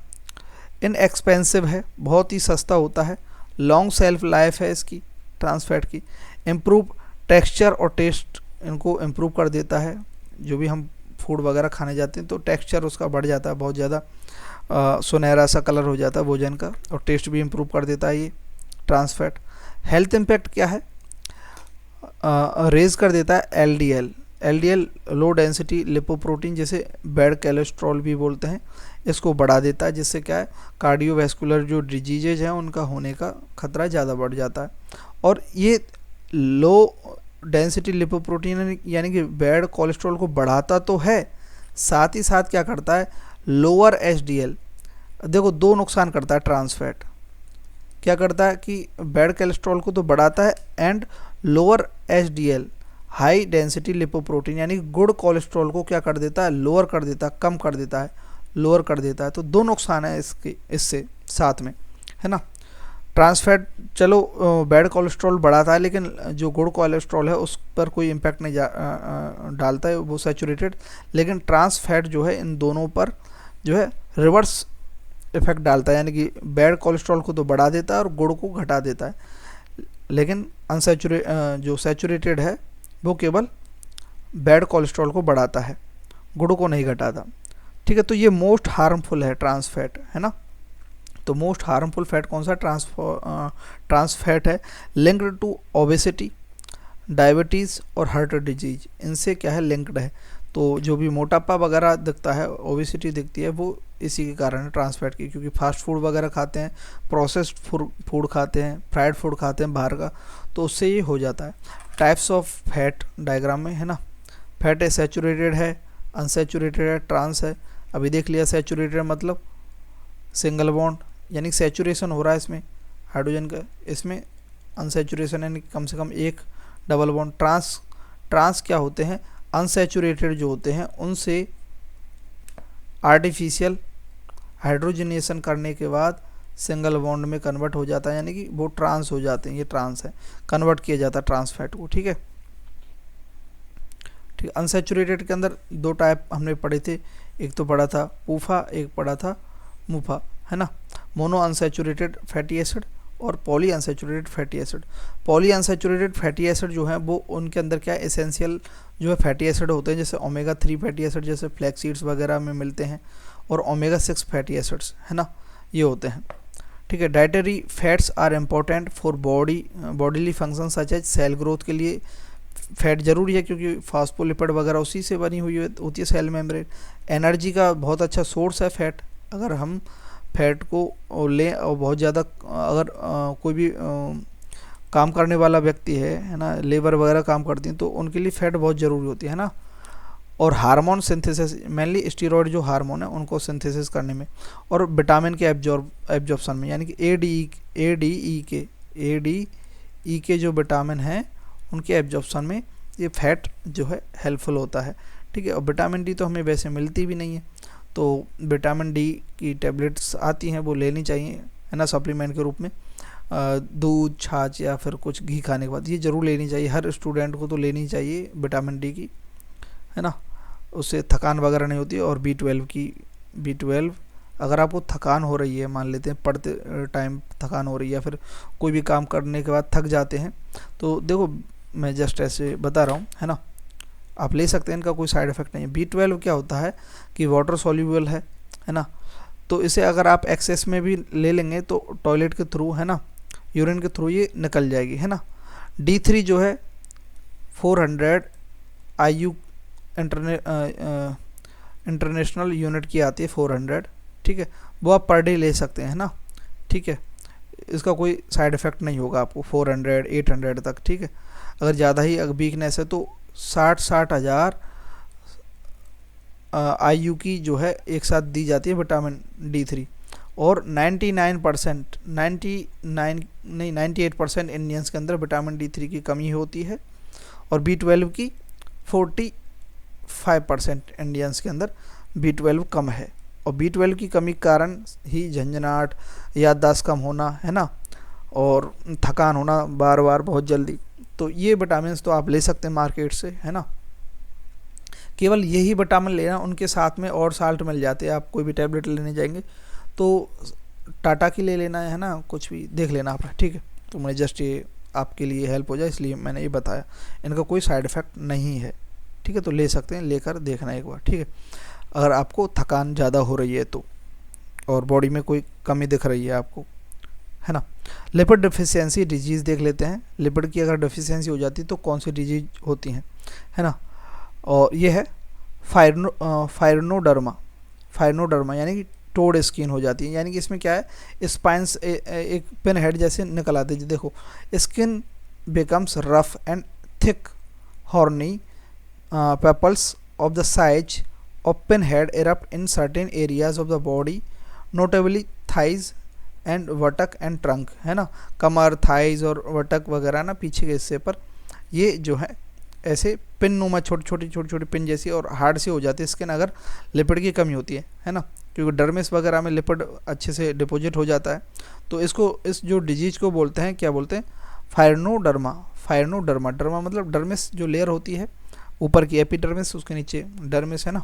इनएक्सपेंसिव है, बहुत ही सस्ता होता है, लॉन्ग सेल्फ लाइफ है इसकी, ट्रांस फैट की, इम्प्रूव टेक्सचर और टेस्ट, इनको इम्प्रूव कर देता है, जो भी हम फूड वगैरह खाने जाते हैं तो टेक्सचर उसका बढ़ जाता है, बहुत ज़्यादा सुनहरा सा कलर हो जाता है भोजन का, और टेस्ट भी इम्प्रूव कर देता है ये ट्रांस फैट। हेल्थ इम्पैक्ट क्या है, रेज कर देता है एलडीएल लो डेंसिटी लिपोप्रोटीन, जैसे बैड कोलेस्ट्रॉल भी बोलते हैं, इसको बढ़ा देता है, जिससे क्या है, कार्डियोवैस्कुलर जो डिजीजेज हैं उनका होने का खतरा ज़्यादा बढ़ जाता है। और ये लो डेंसिटी लिपोप्रोटीन यानी कि बैड कोलेस्ट्रॉल को बढ़ाता तो है, साथ ही साथ क्या करता है, लोअर एचडीएल, देखो दो नुकसान करता है ट्रांस फैट, क्या करता है कि बैड कोलेस्ट्रॉल को तो बढ़ाता है, and lower HDL high density lipoprotein यानी गुड कोलेस्ट्रॉल को क्या कर देता है, लोअर कर देता है, कम कर देता है, लोअर कर देता है। तो दो नुकसान है इससे साथ में, है ना। ट्रांस फैट चलो बैड कोलेस्ट्रॉल बढ़ाता है, लेकिन जो गुड कोलेस्ट्रॉल है उस पर कोई इम्पैक्ट नहीं डालता है, वो सैचुरेटेड, लेकिन ट्रांस फैट जो है इन दोनों पर जो है रिवर्स इफेक्ट डालता है, यानी कि बैड कोलेस्ट्रॉल को तो बढ़ा देता है और गुड़ को घटा देता है, लेकिन जो सैचुरेटेड है वो केवल बैड कोलेस्ट्रॉल को बढ़ाता है, गुड़ को नहीं घटाता, ठीक है। तो ये मोस्ट हार्मफुल है ट्रांस फैट, है ना। तो मोस्ट हार्मफुल फैट कौन सा, ट्रांस फैट है, लिंक्ड टू ओबेसिटी, डायबिटीज़ और हार्ट डिजीज, इनसे क्या है, लिंक्ड है। तो जो भी मोटापा वगैरह दिखता है, ओबेसिटी दिखती है, वो इसी के कारण है ट्रांस फैट की, क्योंकि फास्ट फूड वगैरह खाते हैं, प्रोसेस्ड फूड खाते हैं, फ्राइड फूड खाते हैं बाहर का, तो उससे ये हो जाता है। टाइप्स ऑफ फैट डायग्राम में, है ना, फैट है, सैचुरेटेड है, अनसैचुरेटेड है, ट्रांस है। अभी देख लिया, सैचुरेटेड मतलब सिंगल बॉन्ड यानी सैचुरेशन हो रहा है इसमें हाइड्रोजन का, इसमें अनसैचुरेशन यानी कम से कम एक डबल बॉन्ड। ट्रांस क्या होते हैं, अनसैचुरेटेड जो होते हैं उनसे आर्टिफिशियल हाइड्रोजनेशन करने के बाद सिंगल बॉन्ड में कन्वर्ट हो जाता है, यानी कि वो ट्रांस हो जाते हैं, ये ट्रांस है, कन्वर्ट किया जाता है ट्रांस फैट को, ठीक है। ठीक है। अनसैचुरेटेड के अंदर दो टाइप हमने पढ़े थे, एक तो पढ़ा था पूफा, एक पढ़ा था मुफा, है ना। मोनो अनसैचुरेटेड फैटी एसिड और poly unsaturated fatty acid. Poly unsaturated fatty acid जो है वो उनके अंदर क्या है, एसेंशियल जो है फैटी एसिड होते हैं, जैसे ओमेगा 3 फैटी एसिड जैसे फ्लैक्स सीड्स वगैरह में मिलते हैं, और ओमेगा 6 फैटी एसिड्स, है ना, ये होते हैं। ठीक है। Dietary fats are important for bodily function such as cell growth के लिए फैट जरूरी है, क्योंकि फास्फोलिपिड वगैरह उसी से बनी हुई होती है सेल मेम्ब्रेन। एनर्जी का बहुत अच्छा सोर्स है फैट। अगर हम फैट को लें और बहुत ज़्यादा, अगर कोई भी काम करने वाला व्यक्ति है ना, लेबर वगैरह काम करती हैं, तो उनके लिए फैट बहुत ज़रूरी होती है ना। और हार्मोन सिंथेसिस, मेनली स्टीरॉयड जो हार्मोन है उनको सिंथेसिस करने में, और विटामिन के एब्जॉर्प्शन में, यानी कि एडीई के जो विटामिन हैं उनके एब्जॉर्प्शन में ये फैट जो है हेल्पफुल होता है। ठीक है। और विटामिन डी तो हमें वैसे मिलती भी नहीं है, तो विटामिन डी की टैबलेट्स आती हैं, वो लेनी चाहिए, है ना, सप्लीमेंट के रूप में। दूध, छाछ या फिर कुछ घी खाने के बाद ये ज़रूर लेनी चाहिए, हर स्टूडेंट को तो लेनी चाहिए विटामिन डी की, है ना। उससे थकान वगैरह नहीं होती। और B12 अगर आपको थकान हो रही है, मान लेते हैं पढ़ते टाइम थकान हो रही है, या फिर कोई भी काम करने के बाद थक जाते हैं, तो देखो मैं जस्ट ऐसे बता रहा हूँ, है ना, आप ले सकते हैं, इनका कोई साइड इफ़ेक्ट नहीं है। B12 क्या होता है कि वाटर सॉल्यूबल है ना, तो इसे अगर आप एक्सेस में भी ले लेंगे तो टॉयलेट के थ्रू, है ना, यूरिन के थ्रू ये निकल जाएगी, है ना। D3 जो है 400 IU इंटरनेशनल यूनिट की आती है, 400, ठीक है, वो आप पर डे ले सकते हैं, है ना। ठीक है। इसका कोई साइड इफ़ेक्ट नहीं होगा आपको 400 800 तक। ठीक है। अगर ज़्यादा ही वीकनेस है तो 60 हज़ार IU की जो है एक साथ दी जाती है विटामिन D3। और 98% इंडियंस के अंदर विटामिन D3 की कमी होती है, और B12 की 45% इंडियंस के अंदर B12 कम है। और B12 की कमी के कारण ही झंझनाहट, याददाश्त कम होना, है ना, और थकान होना बार बार बहुत जल्दी, तो ये विटामिन तो आप ले सकते हैं मार्केट से, है ना। केवल यही विटामिन लेना, उनके साथ में और साल्ट मिल जाते हैं। आप कोई भी टैबलेट लेने जाएंगे तो टाटा की ले लेना है ना, कुछ भी देख लेना आप, ठीक है। तो मैं जस्ट ये आपके लिए हेल्प हो जाए इसलिए मैंने ये बताया, इनका कोई साइड इफ़ेक्ट नहीं है। ठीक है। तो ले सकते हैं, लेकर देखना एक बार, ठीक है, अगर आपको थकान ज़्यादा हो रही है तो, और बॉडी में कोई कमी दिख रही है आपको, है ना। लिपिड डिफिशियंसी डिजीज़ देख लेते हैं। लिपिड की अगर डिफिशियंसी हो जाती है तो कौन सी डिजीज होती हैं, है ना। और ये है फायरनोडर्मा, यानी कि टोड स्किन हो जाती है। यानी कि इसमें क्या है, स्पाइंस एक पिन हेड जैसे निकल आते हैं। देखो, skin becomes rough and thick, horny papules of the size of pinhead erupt in certain areas of the body, notably thighs and बटक and trunk, है ना। कमर, थाइज और बटक वगैरह ना पीछे के हिस्से पर ये जो है ऐसे पिन नुमा छोटी पिन जैसी और हार्ड से हो जाती है स्किन, अगर लिपिड की कमी होती है ना, क्योंकि डर्मिस वगैरह में लिपिड अच्छे से डिपोजिट हो जाता है। तो इसको, इस जो डिजीज को बोलते हैं, क्या बोलते हैं, फायरनोडर्मा। डर्मा मतलब डर्मिस जो लेयर होती है ऊपर की, एपिडर्मिस, उसके नीचे डर्मिस, है ना।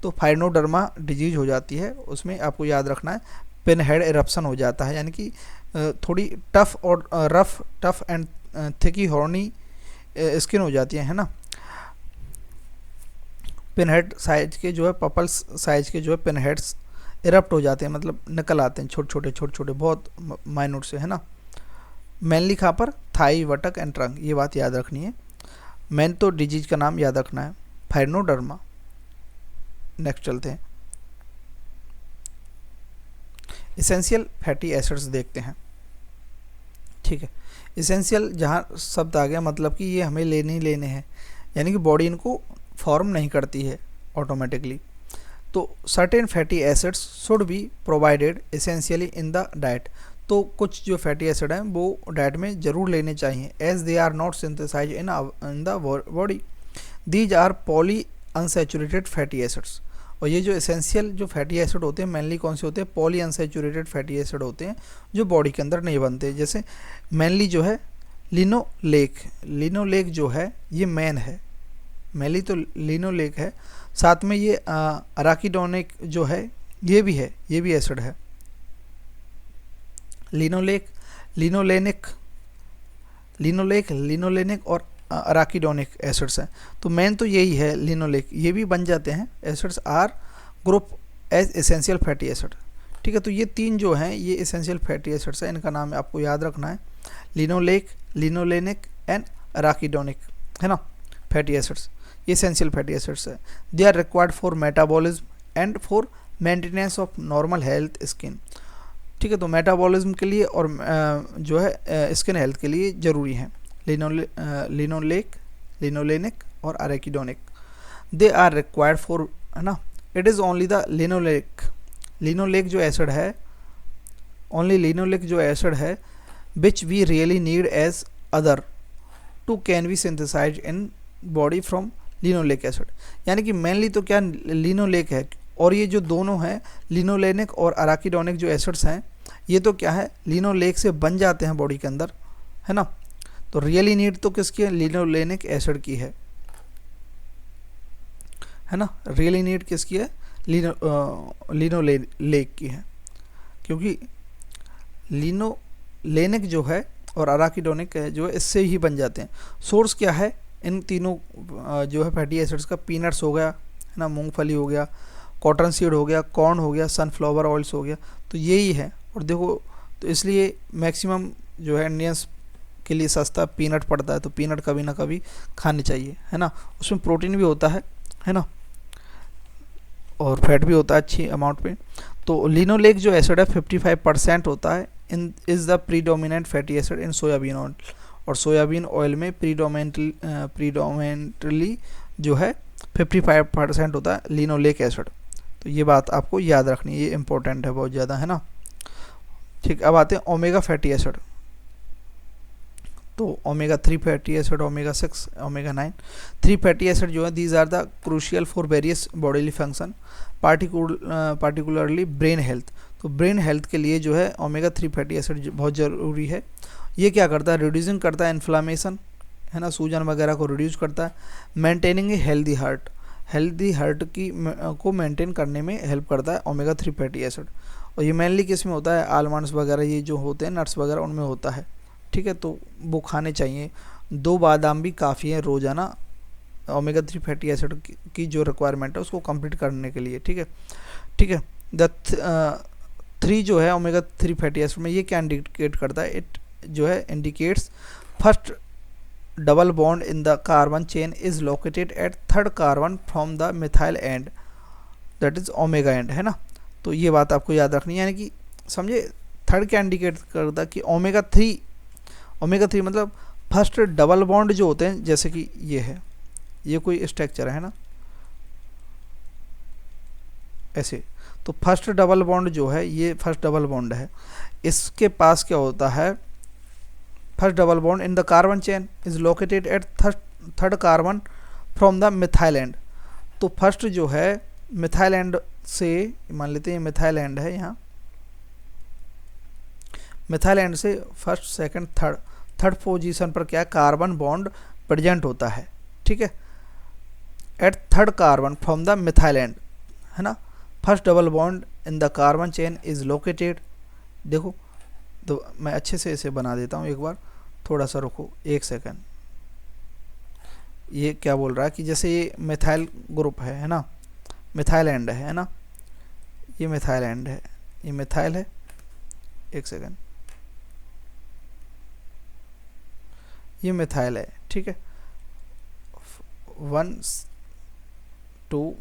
तो फायरनोडर्मा डिजीज हो जाती है, उसमें आपको याद रखना है पिन हेड एरप्शन हो जाता है, यानी कि थोड़ी टफ और टफ एंड थिकी हॉर्नी स्किन हो जाती है ना। पिन हेड साइज के जो है, पपल्स साइज के जो है पिन हेड्स इरप्ट हो जाते हैं, मतलब निकल आते हैं छोटे बहुत माइन्यूट से, है ना। मेनली कहाँ पर, थाई, वटक एंड ट्रंक, ये बात याद रखनी है। मेन तो डिजीज का नाम याद रखना है, फायरनोडर्मा। नेक्स्ट चलते हैं, इसेंशियल फैटी एसिड्स देखते हैं। ठीक है। इसेंशियल जहाँ शब्द आ गया, मतलब कि ये हमें लेने ही लेने हैं, यानी कि बॉडी इनको फॉर्म नहीं करती है ऑटोमेटिकली। तो certain fatty acids should be provided essentially in the diet. तो कुछ जो फैटी एसिड हैं वो डाइट में ज़रूर लेने चाहिए, as they are not synthesize in the body. These are polyunsaturated fatty acids. और ये जो एसेंशियल जो फैटी एसिड होते हैं मेनली कौन से होते हैं, पॉली अनसैचुरेटेड फैटी एसिड होते हैं, जो बॉडी के अंदर नहीं बनते। जैसे मेनली जो है लिनोलेक जो है ये मेन है, मेनली तो लिनोलेक है, साथ में ये अराकिडोनिक जो है ये भी है, ये भी एसिड है। लिनोलेक, लिनोलेनिक और अराकिडोनिक एसिड्स हैं। तो मेन तो यही है लिनोलेक, ये भी बन जाते हैं acids are group as essential fatty acid. ठीक है, तो ये तीन जो हैं ये एसेंशियल फैटी एसिड्स हैं, इनका नाम आपको याद रखना है, लिनोलेक, लिनोलेनिक एंड अराकिडोनिक, है ना, फैटी एसिड्स, ये एसेंशियल फैटी एसिड्स है। They are required for metabolism and for maintenance of normal health skin. ठीक है, तो मेटाबॉलिज्म के लिए और जो है स्किन हेल्थ के लिए ज़रूरी है लिनोलेक, लिनोलेनिक और arachidonic. They are required for, है ना, it is only the linoleic जो एसिड है, ओनली लिनोलेक जो एसिड है which we really need as other two can be synthesise in body from linoleic acid. यानी कि mainly तो क्या लिनोलेक है, और ये जो दोनों हैं लिनोलेनिक और अराकिडोनिक जो एसिड्स हैं ये तो क्या है लिनोलेक से बन जाते हैं बॉडी के अंदर, है ना। तो रियली नीड तो किसकी है, लिनोलेनिक एसिड की है ना। रियली नीड किसकी है, लिनोलेक की है, क्योंकि लिनोलेनिक जो है और अराकिडोनिक जो है इससे ही बन जाते हैं। सोर्स क्या है इन तीनों जो है फैटी एसिड्स का, पीनट्स हो गया, है ना, मूंगफली हो गया, कॉटन सीड हो गया, कॉर्न हो गया, सनफ्लावर ऑयल्स हो गया, तो यही है। और देखो तो इसलिए मैक्सिमम जो है इंडियंस के लिए सस्ता पीनट पड़ता है, तो पीनट कभी ना कभी खाने चाहिए, है ना। उसमें प्रोटीन भी होता है ना, और फैट भी होता है अच्छी अमाउंट पे। तो लिनोलेक जो एसिड है 55% होता है, in is the predominant fatty acid in soybean oil, और सोयाबीन ऑयल में प्रीडोमिनेंटली जो है 55% होता है लिनोलेक एसिड। तो ये बात आपको याद रखनी है, ये इंपॉर्टेंट है बहुत ज़्यादा, है ना। ठीक, अब आते हैं ओमेगा फैटी एसिड। तो omega 3 fatty acid, omega 6, omega 9, 3 fatty acid जो है these are the crucial for various bodily function, particularly brain health. तो ब्रेन हेल्थ के लिए जो है ओमेगा 3 फैटी एसिड बहुत ज़रूरी है। ये क्या करता है, रिड्यूसिंग करता है इन्फ्लामेशन, है ना, सूजन वगैरह को रिड्यूस करता है, मेंटेनिंग ए हेल्दी हार्ट की को मेंटेन करने में हेल्प करता है ओमेगा 3 फैटी एसिड। और ये मेनली किस में होता है, आलमंड्स वगैरह ये जो होते हैं, नट्स वगैरह, उनमें होता है। ठीक है, तो वो खाने चाहिए। 2 बादाम भी काफ़ी है रोज़ाना ओमेगा 3 फैटी एसिड की जो रिक्वायरमेंट है उसको कंप्लीट करने के लिए। ठीक है, द 3 जो है ओमेगा 3 फैटी एसिड में ये क्या इंडिकेट करता है, इट जो है indicates first double bond in the carbon chain is located at third carbon from the methyl and, that is omega and, है ना। तो ये बात आपको याद रखनी है, यानी कि समझे थर्ड क्या इंडिकेट करता कि ओमेगा 3 मतलब फर्स्ट डबल बॉन्ड जो होते हैं, जैसे कि ये है, ये कोई स्ट्रक्चर है ना ऐसे, तो फर्स्ट डबल बॉन्ड जो है ये फर्स्ट डबल बॉन्ड है, इसके पास क्या होता है, first double bond in the carbon chain is located at third carbon from the methyl and. तो फर्स्ट जो है मिथाइल एंड से, मान लेते हैं मिथाइल एंड है यहाँ, मिथाइल एंड से फर्स्ट सेकंड थर्ड पोजीशन पर क्या कार्बन बॉन्ड प्रेजेंट होता है। ठीक है, at third carbon from the methyl end, है ना। First double bond in the carbon chain is located, देखो तो मैं अच्छे से इसे बना देता हूँ एक बार, थोड़ा सा रुको 1 सेकंड। ये क्या बोल रहा है कि जैसे ये मिथाइल ग्रुप है ना, मिथाइल एंड है ना, ये मिथाइल एंड है, ये मिथाइल है, 1 सेकंड, ये मिथाइल है। ठीक है, 1 2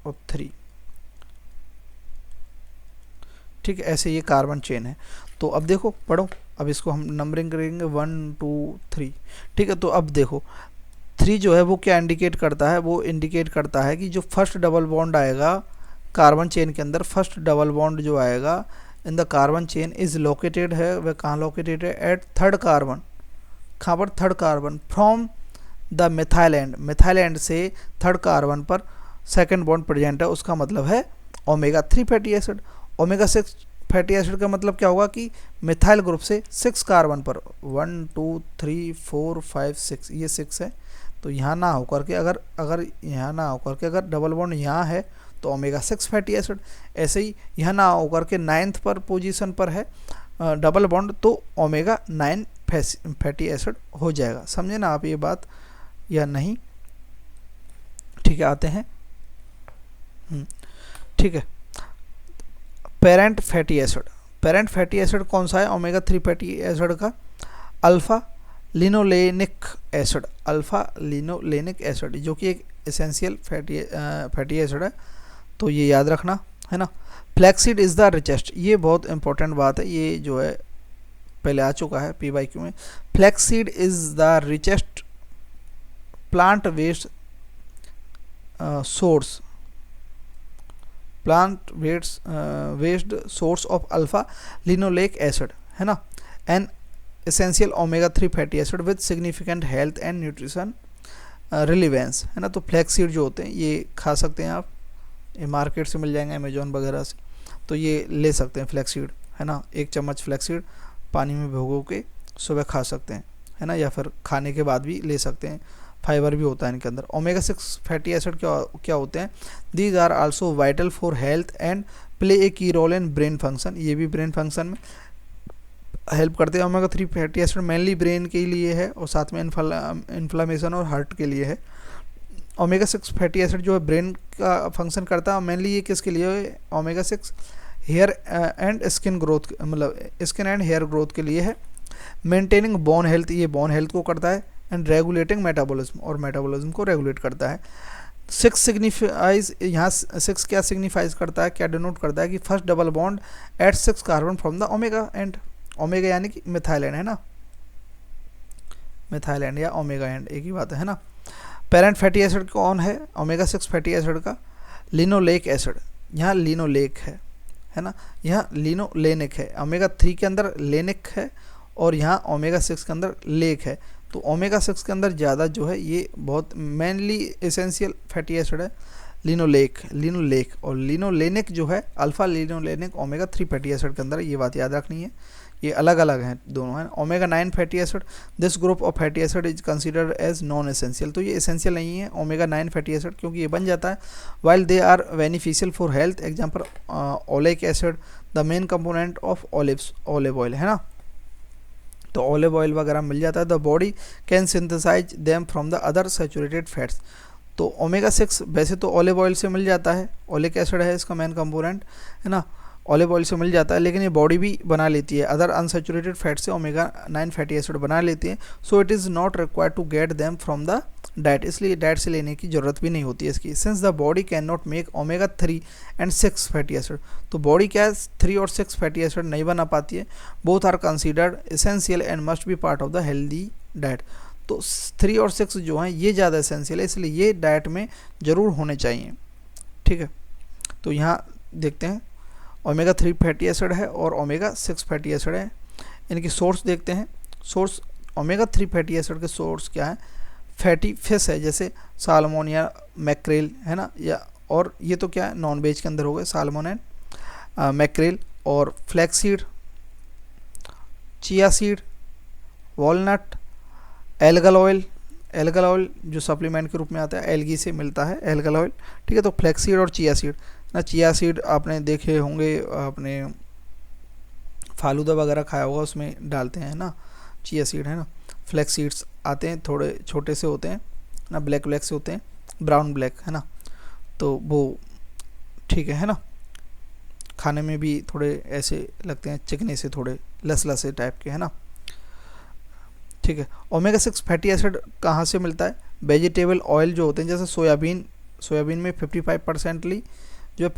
और 3, ठीक है, ऐसे ये कार्बन चेन है। तो अब देखो पढ़ो, अब इसको हम नंबरिंग करेंगे 1 2 3। ठीक है, तो अब देखो 3 जो है वो क्या इंडिकेट करता है, वो इंडिकेट करता है कि जो फर्स्ट डबल बॉन्ड आएगा कार्बन चेन के अंदर, फर्स्ट डबल बॉन्ड जो आएगा इन the carbon chain is located है, वह कहाँ लोकेटेड है, एट थर्ड कार्बन, कहाँ पर, third carbon from the methyl and, methyl end से थर्ड कार्बन पर सेकंड बॉन्ड प्रेजेंट है, उसका मतलब है omega 3 fatty acid. Omega 6 fatty acid का मतलब क्या होगा कि मिथाइल ग्रुप से 6 कार्बन पर 1 2 3 4 5 6, ये 6 है, तो यहाँ ना होकर के अगर यहाँ ना होकर के अगर डबल बॉन्ड यहाँ है तो ओमेगा 6 फैटी एसिड, ऐसे ही यहाँ ना होकर के 9th पर पोजीशन पर है डबल बॉन्ड तो ओमेगा 9 फैटी एसिड हो जाएगा। समझे ना आप ये बात या नहीं? ठीक है, आते हैं। ठीक है, parent fatty acid. Parent fatty acid कौन सा है ओमेगा 3 फैटी एसिड का? Alpha linolenic acid, alpha linolenic acid, जो कि एक एसेंशियल फैटी एसिड है, तो ये याद रखना है ना। फ्लैक्सीड इज़ द रिचेस्ट, ये बहुत इंपॉर्टेंट बात है, ये जो है पहले आ चुका है PYQ में। Flaxseed is the richest plant based source, plant based source of alpha linoleic acid, है ना, an essential omega 3 fatty acid with significant health and nutrition relevance, है ना। तो फ्लैक्सीड जो होते हैं ये खा सकते हैं आप, ये मार्केट से मिल जाएंगे अमेजोन वगैरह से, तो ये ले सकते हैं फ्लैक्सीड, है ना। 1 चम्मच फ्लैक्सीड पानी में भिगो के सुबह खा सकते हैं, है ना, या फिर खाने के बाद भी ले सकते हैं, फाइबर भी होता है इनके अंदर। ओमेगा 6 फैटी एसिड क्या होते हैं? These are also vital for health and play a key role in brain function, ये भी ब्रेन फंक्शन में हेल्प करते हैं। Omega 3 fatty acid mainly brain के लिए है और साथ में इन्फ्लामेशन और हार्ट के लिए है। ओमेगा 6 फैटी एसिड जो है ब्रेन का फंक्शन करता है, मेनली ये किसके लिए है? Omega 6 hair and skin growth, मतलब स्किन एंड हेयर ग्रोथ के लिए है। मेंटेनिंग बोन हेल्थ, ये बोन हेल्थ को करता है, एंड रेगुलेटिंग मेटाबॉलिज्म, और मेटाबॉलिज्म को रेगुलेट करता है। 6 सिग्निफाइज, यहाँ 6 क्या सिग्निफाइज करता है, क्या डिनोट करता है कि first double bond at 6 carbon from the omega end, omega यानी कि मिथाइल एंड, है ना, मिथाइल एंड या ओमेगा एंड एक ही बात है ना। पेरेंट फैटी एसिड कौन है ओमेगा 6 फैटी एसिड का? लिनोलेक एसिड, यहाँ लिनोलेक है ना, यहाँ लिनोलेनिक है। ओमेगा 3 के अंदर लेनिक है और यहाँ ओमेगा 6 के अंदर लेक है। तो ओमेगा 6 के अंदर ज़्यादा जो है ये बहुत मेनली एसेंशियल फैटी एसिड है लिनोलेक, और लिनोलेनिक जो है alpha linolenic omega 3 fatty acid के अंदर, ये बात याद रखनी है, ये अलग अलग हैं दोनों, हैं। Omega 9 fatty acid, this group of fatty acid is considered as non essential, तो ये एसेंशियल नहीं है ओमेगा 9 फैटी एसिड, क्योंकि ये बन जाता है while they are beneficial for health. Example oleic acid, the main component of olive oil, है ना, तो ऑलिव ऑयल वगैरह मिल जाता है। The body can synthesise them from the other saturated fats, तो ओमेगा 6 वैसे तो ऑलिव ऑयल से मिल जाता है, ओलिक एसिड है इसका मेन कंपोनेंट, है ना, ऑलिव ऑयल से मिल जाता है, लेकिन ये बॉडी भी बना लेती है अदर अनसैचुरेटेड फैट से ओमेगा 9 फैटी एसिड बना लेती है। So it is not required to get them from the diet, इसलिए डाइट से लेने की ज़रूरत भी नहीं होती है इसकी। Since the body can not make omega 3 and 6 fatty acid, तो बॉडी क्या है 3 और 6 फैटी एसिड नहीं बना पाती है। Both are considered essential and must be part of the healthy diet, तो 3 और 6 जो हैं ये ज़्यादा एसेंशियल है, इसलिए ये डाइट में ज़रूर होने चाहिए। ठीक है, तो यहाँ देखते हैं ओमेगा 3 फैटी एसिड है और ओमेगा 6 फैटी एसिड है, इनकी सोर्स देखते हैं। सोर्स ओमेगा 3 फैटी एसिड के सोर्स क्या है? फैटी फिश है, जैसे सालमोन या मैक्रेल, है ना, या और ये तो क्या है नॉन वेज के अंदर हो गए सालमोन एंड मैक्रेल, और flaxseed, chia seed, walnut, algal oil, algal oil जो सप्लीमेंट के रूप में आता है, एल्गी से मिलता है एल्गल ऑयल। ठीक है, तो फ्लैक्सीड और चिया सीड ना, चिया सीड आपने देखे होंगे, आपने फालूदा वगैरह खाया होगा उसमें डालते हैं ना चिया सीड, है ना। फ्लैक्स सीड्स आते हैं थोड़े छोटे से होते हैं ना, ब्लैक से होते हैं, ब्राउन ब्लैक, है ना, तो वो ठीक है ना, खाने में भी थोड़े ऐसे लगते हैं चिकने से, थोड़े लसलसे टाइप के, है ना। ठीक है, ओमेगा 6 फैटी एसिड कहाँ से मिलता है? वेजिटेबल ऑयल जो होते हैं, जैसे सोयाबीन में 55% जो है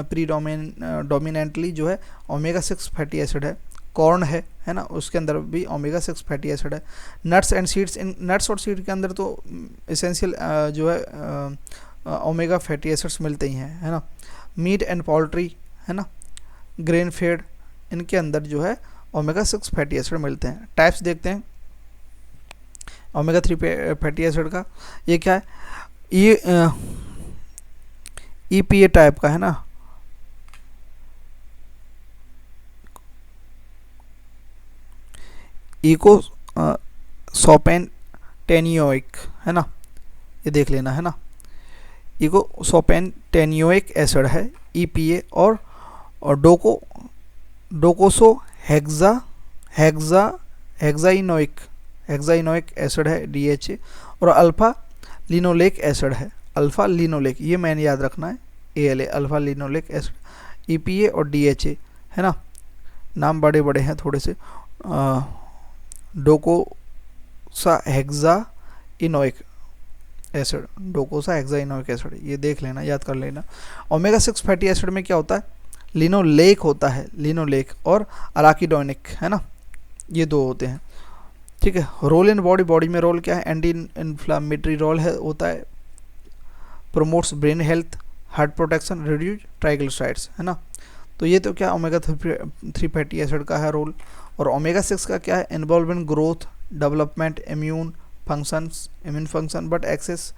प्रीडोमिनेंटली जो है ओमेगा 6 फैटी एसिड है। कॉर्न है ना, उसके अंदर भी ओमेगा 6 फैटी एसिड है। Nuts and seeds, in nuts और सीड के अंदर तो एसेंशियल जो है ओमेगा फैटी एसिड्स मिलते ही हैं, है ना। मीट एंड पोल्ट्री, है ना, ग्रेन फेड, इनके अंदर जो है ओमेगा 6 फैटी एसिड मिलते हैं। टाइप्स देखते हैं ओमेगा 3 फैटी एसिड का। ये क्या है? ये EPA टाइप का है ना, इको सोपेन टेनियोइक, है ना, ये देख लेना, है ना, इकोसोपेन टेनियोइक एसिड है EPA, और डोकोसो हेक्साइनोइक एसिड है DHA, और अल्फा लिनोलेक एसिड है, अल्फा लिनोलेक, ये मैंने याद रखना है, ALA, alpha linoleic acid, EPA और DHA, है ना, नाम बड़े बड़े हैं थोड़े से। डोकोसा हेक्साइनोइक एसिड, डोकोसा हेक्साइनोइक एसिड, ये देख लेना, याद कर लेना। ओमेगा 6 फैटी एसिड में क्या होता है, लिनोलेक होता है, लिनोलेक और अराकिडोनिक, है ना, ये दो होते हैं, ठीक है। रोल इन बॉडी में रोल क्या है, एंटी इन्फ्लामेटरी रोल है, होता है, promotes brain health, heart protection, reduce triglycerides, है ना। तो ये तो क्या ओमेगा 3 फैटी एसिड का है रोल। और ओमेगा 6 का क्या है, involve in growth, development, immune function, but excess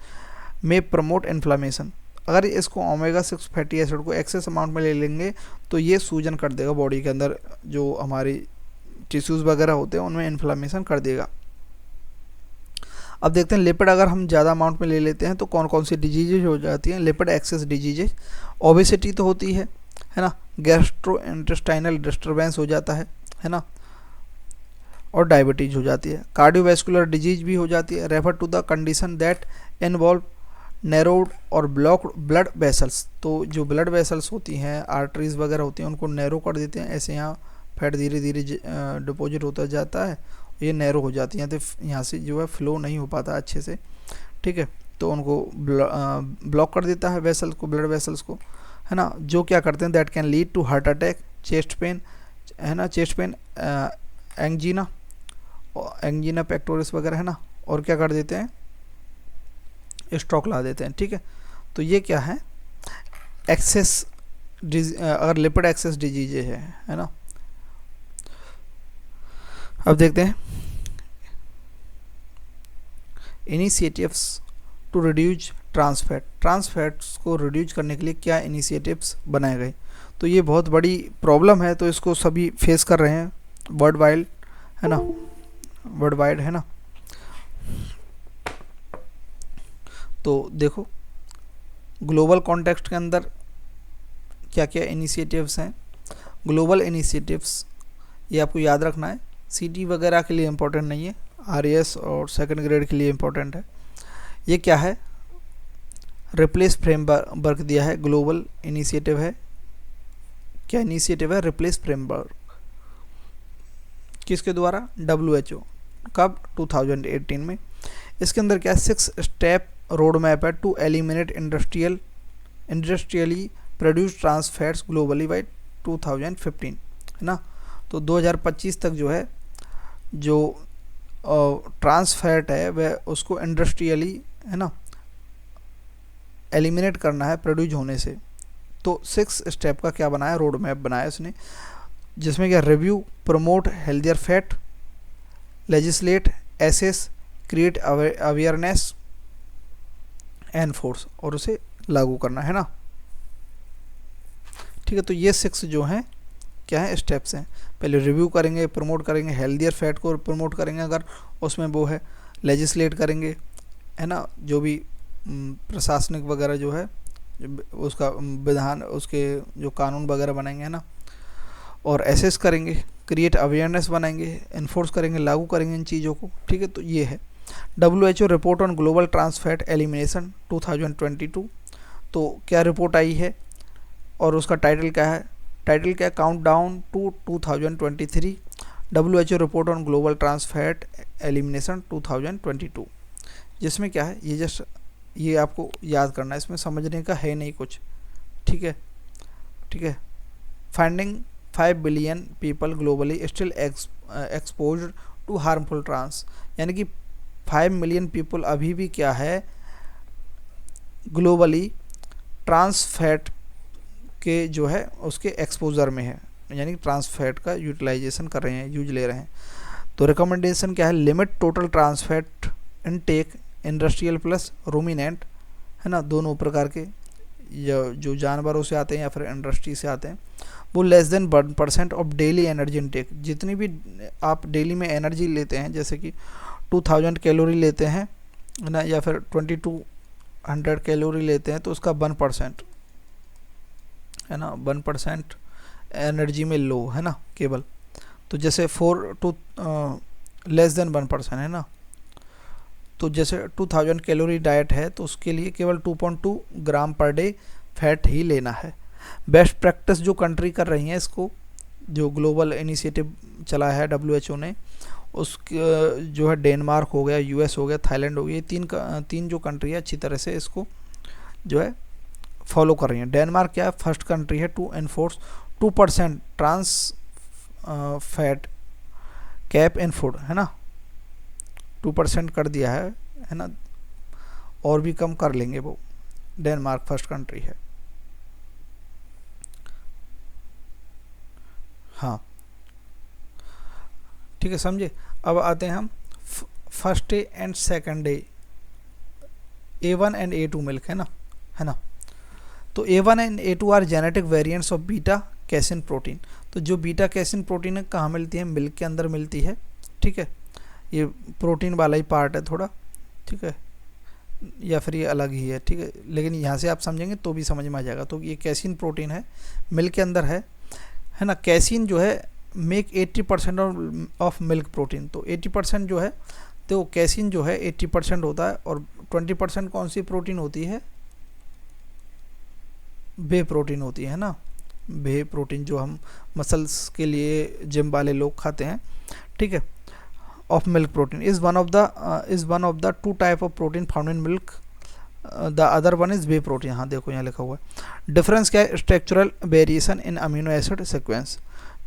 में प्रमोट इन्फ्लामेशन। अगर इसको ओमेगा 6 फैटी एसिड को एक्सेस अमाउंट में ले लेंगे तो ये सूजन कर देगा बॉडी के अंदर, जो हमारी टिश्यूज़ वगैरह होते हैं उनमें इन्फ्लामेशन कर देगा। अब देखते हैं लिपिड अगर हम ज़्यादा अमाउंट में ले लेते हैं तो कौन कौन सी डिजीजेज हो जाती हैं, लिपिड एक्सेस डिजीजेज। ओबेसिटी तो होती है ना, गैस्ट्रो इंटेस्टाइनल डिस्टर्बेंस हो जाता है ना, और डायबिटीज हो जाती है। कार्डियोवैस्कुलर डिजीज भी हो जाती है, refer to the condition that involve narrowed और ब्लॉक्ड ब्लड वेसल्स। तो जो ब्लड वेसल्स होती हैं, आर्टरीज वगैरह होती हैं, उनको नैरो कर देते हैं, ऐसे यहाँ फैट धीरे धीरे डिपॉजिट होता जाता है, ये नैरो हो जाती हैं, तो यहाँ से जो है फ्लो नहीं हो पाता अच्छे से, ठीक है, तो उनको ब्लॉक कर देता है वेसल्स को, ब्लड वेसल्स को, है ना, जो क्या करते हैं, that can lead to heart attack, chest pain, है ना, चेस्ट पेन, एंजीना पेक्टोरिस वगैरह, है ना, और क्या कर देते हैं, स्ट्रोक ला देते हैं, ठीक है। तो ये क्या है, एक्सेस अगर लिपिड एक्सेस डिजीज है ना। अब देखते हैं इनिशिएटिव्स टू रिड्यूस ट्रांसफैट्स को रिड्यूस करने के लिए क्या इनिशिएटिव्स बनाए गए। तो ये बहुत बड़ी प्रॉब्लम है, तो इसको सभी फेस कर रहे हैं वर्ल्ड वाइड, है ना, वर्ल्ड वाइड, है ना। तो देखो ग्लोबल कॉन्टेक्स्ट के अंदर क्या क्या इनिशिएटिव्स हैं। ग्लोबल इनिशिएटिव्स ये आपको याद रखना है, सीटी वगैरह के लिए इम्पोर्टेंट नहीं है, आरएस और सेकंड ग्रेड के लिए इम्पोर्टेंट है। ये क्या है, रिप्लेस फ्रेमवर्क दिया है, ग्लोबल इनिशिएटिव है, क्या इनिशिएटिव है, रिप्लेस फ्रेमवर्क, किसके द्वारा, WHO, कब, 2018 में। इसके अंदर क्या है, 6 स्टेप रोड मैप है to eliminate industrially produce trans fats globally by 2015, है ना। तो 2025 तक जो है, जो ट्रांस फैट है वह उसको इंडस्ट्रियली, है ना, एलिमिनेट करना है प्रोड्यूस होने से। तो 6 स्टेप का क्या बनाया, रोड मैप बनाया उसने, जिसमें क्या, review, promote healthier fat, legislate, assess, create awareness, enforce, और उसे लागू करना, है ना, ठीक है। तो ये 6 जो हैं क्या है, स्टेप्स हैं। पहले रिव्यू करेंगे, प्रमोट करेंगे, हेल्दियर फैट को प्रमोट करेंगे अगर उसमें वो है, लेजिस्लेट करेंगे, है ना, जो भी प्रशासनिक वगैरह जो है उसका विधान, उसके जो कानून वगैरह बनाएंगे, है ना, और एसेस करेंगे, क्रिएट अवेयरनेस बनाएंगे, इन्फोर्स करेंगे, लागू करेंगे इन चीज़ों को, ठीक है। तो ये है WHO report on global trans fat elimination 2022। तो क्या रिपोर्ट आई है और उसका टाइटल क्या है, count down to 2023, WHO report on global trans fat elimination 2022, जिसमें क्या है, ये जस्ट ये आपको याद करना है, इसमें समझने का है नहीं कुछ, ठीक है, ठीक है। Finding 5 billion people globally still exposed to harmful trans, यानी कि 5 मिलियन पीपल अभी भी क्या है, ग्लोबली ट्रांस फैट के जो है उसके एक्सपोजर में है, यानी कि ट्रांस फैट का यूटिलाइजेशन कर रहे हैं, यूज ले रहे हैं। तो रिकमेंडेशन क्या है, limit total trans fat intake, industrial plus ruminant, है ना, दोनों प्रकार के जो जानवरों से आते हैं या फिर इंडस्ट्री से आते हैं, वो less than 1% of daily energy intake, जितनी भी आप डेली में एनर्जी लेते हैं, जैसे कि 2000 कैलोरी लेते हैं है ना, या फिर 2200 कैलोरी लेते हैं, तो उसका 1% है ना, 1% एनर्जी में लो है ना केवल। तो जैसे 4 टू लेस देन 1% है ना, तो जैसे 2000 कैलोरी डाइट है तो उसके लिए केवल 2.2 ग्राम पर डे फैट ही लेना है। बेस्ट प्रैक्टिस जो कंट्री कर रही हैं इसको, जो ग्लोबल इनिशिएटिव चला है WHO ने, उस जो है डेनमार्क हो गया, US हो गया, थाईलैंड हो गया, ये तीन जो कंट्री है अच्छी तरह से इसको जो है फॉलो कर रही हैं। डेनमार्क क्या है, फर्स्ट कंट्री है to enforce 2% trans fat cap in food है ना, 2% कर दिया है ना, और भी कम कर लेंगे वो। डेनमार्क फर्स्ट कंट्री है। हाँ ठीक है, समझे। अब आते हैं हम first day and second day, A1 and A2 milk है ना। तो A1 and A2 are genetic variants of beta casein protein. तो जो बीटा कैसिन प्रोटीन है कहाँ मिलती है, मिल्क के अंदर मिलती है, ठीक है। ये प्रोटीन वाला ही पार्ट है थोड़ा, ठीक है, या फिर ये अलग ही है, ठीक है, लेकिन यहाँ से आप समझेंगे तो भी समझ में आ जाएगा। तो ये कैसिन प्रोटीन है, मिल्क के अंदर है ना। कैसिन जो है मेक 80% ऑफ मिल्क प्रोटीन। तो 80% जो है, तो कैसिन जो है 80% होता है, और 20% कौन सी प्रोटीन होती है, वे प्रोटीन होती है ना, वे प्रोटीन जो हम मसल्स के लिए जिम वाले लोग खाते हैं, ठीक है। Of milk protein is one of the 2 type of protein found in milk, the other one is way protein. हाँ देखो यहाँ लिखा हुआ है। डिफरेंस क्या है, structural variation in amino acid sequence.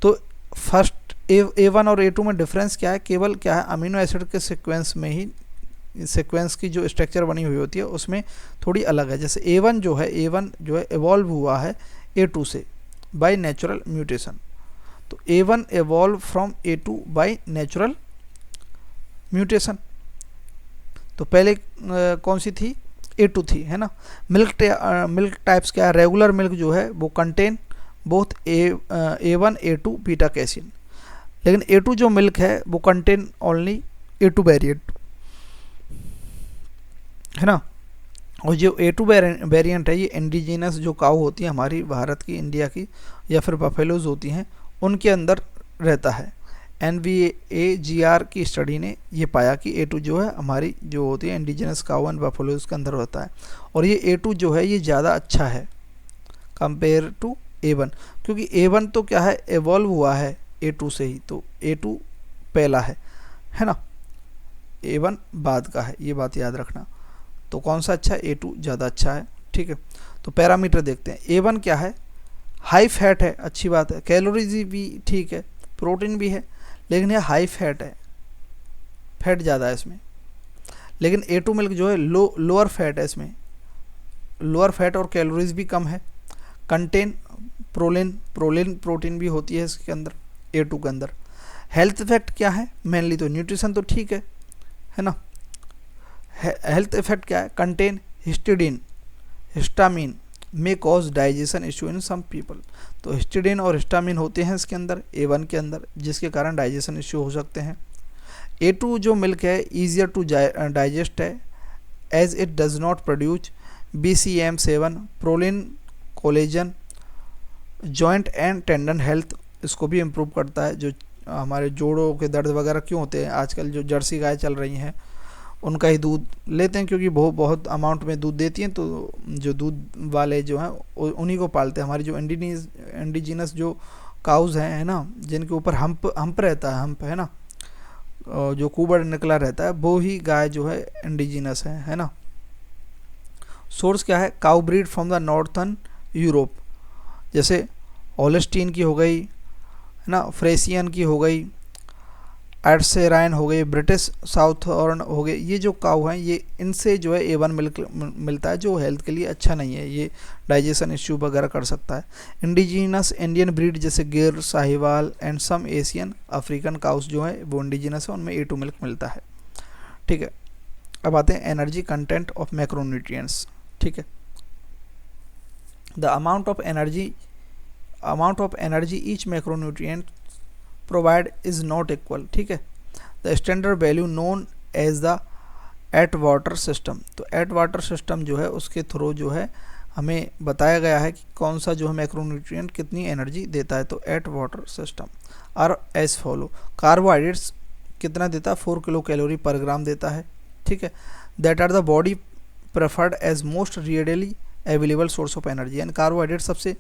तो फर्स्ट A1 और A2 में डिफरेंस क्या है, केवल क्या है, अमीनो एसिड के सीक्वेंस में ही, सीक्वेंस की जो स्ट्रक्चर बनी हुई होती है उसमें थोड़ी अलग है। जैसे A1 जो है एवॉल्व हुआ है A2 से बाय नेचुरल म्यूटेशन। तो A1 evolve from A2 by natural mutation. तो पहले कौन सी थी, A2 थी है ना। मिल्क टाइप्स क्या है, रेगुलर मिल्क जो है वो contain both A1 A2 beta casein, लेकिन A2 जो मिल्क है वो कंटेन ओनली A2 वेरिएंट है ना। और जो A2 वेरिएंट है ये इंडिजिनस जो काऊ होती है हमारी भारत की, इंडिया की, या फिर बफेलोज होती हैं, उनके अंदर रहता है। NVAGR की स्टडी ने ये पाया कि A2 जो है हमारी जो होती है इंडिजिनस काऊ एंड बफेलोज के अंदर होता है, और ये A2 जो है ये ज़्यादा अच्छा है कंपेयर टू A1, क्योंकि A1 तो क्या है, एवॉल्व हुआ है A2 से ही, तो A2 पहला है ना, A1 बाद का है, ये बात याद रखना। तो कौन सा अच्छा है, A2 ज़्यादा अच्छा है, ठीक है। तो पैरामीटर देखते हैं। A1 क्या है, हाई फैट है, अच्छी बात है, कैलोरीज भी ठीक है, प्रोटीन भी है, लेकिन यह हाई फैट है, फैट ज़्यादा है इसमें। लेकिन A2 मिल्क जो है लोअर फैट है, इसमें लोअर फैट और कैलोरीज भी कम है। कंटेन प्रोलिन प्रोटीन भी होती है इसके अंदर, A2 के अंदर। हेल्थ इफेक्ट क्या है, मेनली तो न्यूट्रिशन तो ठीक है ना। हेल्थ इफेक्ट क्या है, contain histidine, histamine may cause digestion issue in some people. तो हिस्टिडीन और हिस्टामिन होते हैं इसके अंदर, A1 के अंदर, जिसके कारण डाइजेशन इशू हो सकते हैं। A2 जो मिल्क है ईजियर टू डाइजेस्ट है, as it does not produce BCM7, proline, collagen, joint and tendon health, इसको भी इम्प्रूव करता है। जो हमारे जोड़ों के दर्द वगैरह क्यों होते हैं, आजकल जो जर्सी गाय चल रही हैं उनका ही दूध लेते हैं, क्योंकि बहुत अमाउंट में दूध देती हैं, तो जो दूध वाले जो हैं उन्हीं को पालते हैं। हमारी जो इंडिजिनस जो काउज हैं है ना, जिनके ऊपर हम्प रहता है, हम्प है ना, जो कुबड़ निकला रहता है, वो ही गाय जो है इंडिजिनस है ना। सोर्स क्या है, cow breed from the northern Europe, जैसे होल्स्टीन की हो गई है ना, फ्रेसियन की हो गई, एड्सेराइन हो गई, ब्रिटिश साउथर्न हो गए। ये जो काऊ हैं ये इनसे जो है A1 मिल्क मिलता है, जो हेल्थ के लिए अच्छा नहीं है, ये डाइजेशन इश्यू वगैरह कर सकता है। इंडिजिनस इंडियन ब्रीड जैसे Gir, Sahiwal and some Asian African cows जो है वो इंडिजिनस है, उनमें A2 मिल्क मिलता है, ठीक है। अब आते हैं एनर्जी कंटेंट ऑफ मैक्रोन्यूट्रिएंट्स, ठीक है। The amount of energy each macronutrient provide is not equal, ठीक है। The standard value known as the Atwater system. तो एट वाटर सिस्टम जो है उसके थ्रू जो है हमें बताया गया है कि कौन सा जो है मैक्रोन्यूट्रिएंट कितनी एनर्जी देता है। तो Atwater system are as follow. Carbohydrates कितना देता है, 4 किलो कैलोरी पर ग्राम देता है, ठीक है। That are the body preferred as most readily available source of energy. यानी कार्बोहाइड्रेट सबसे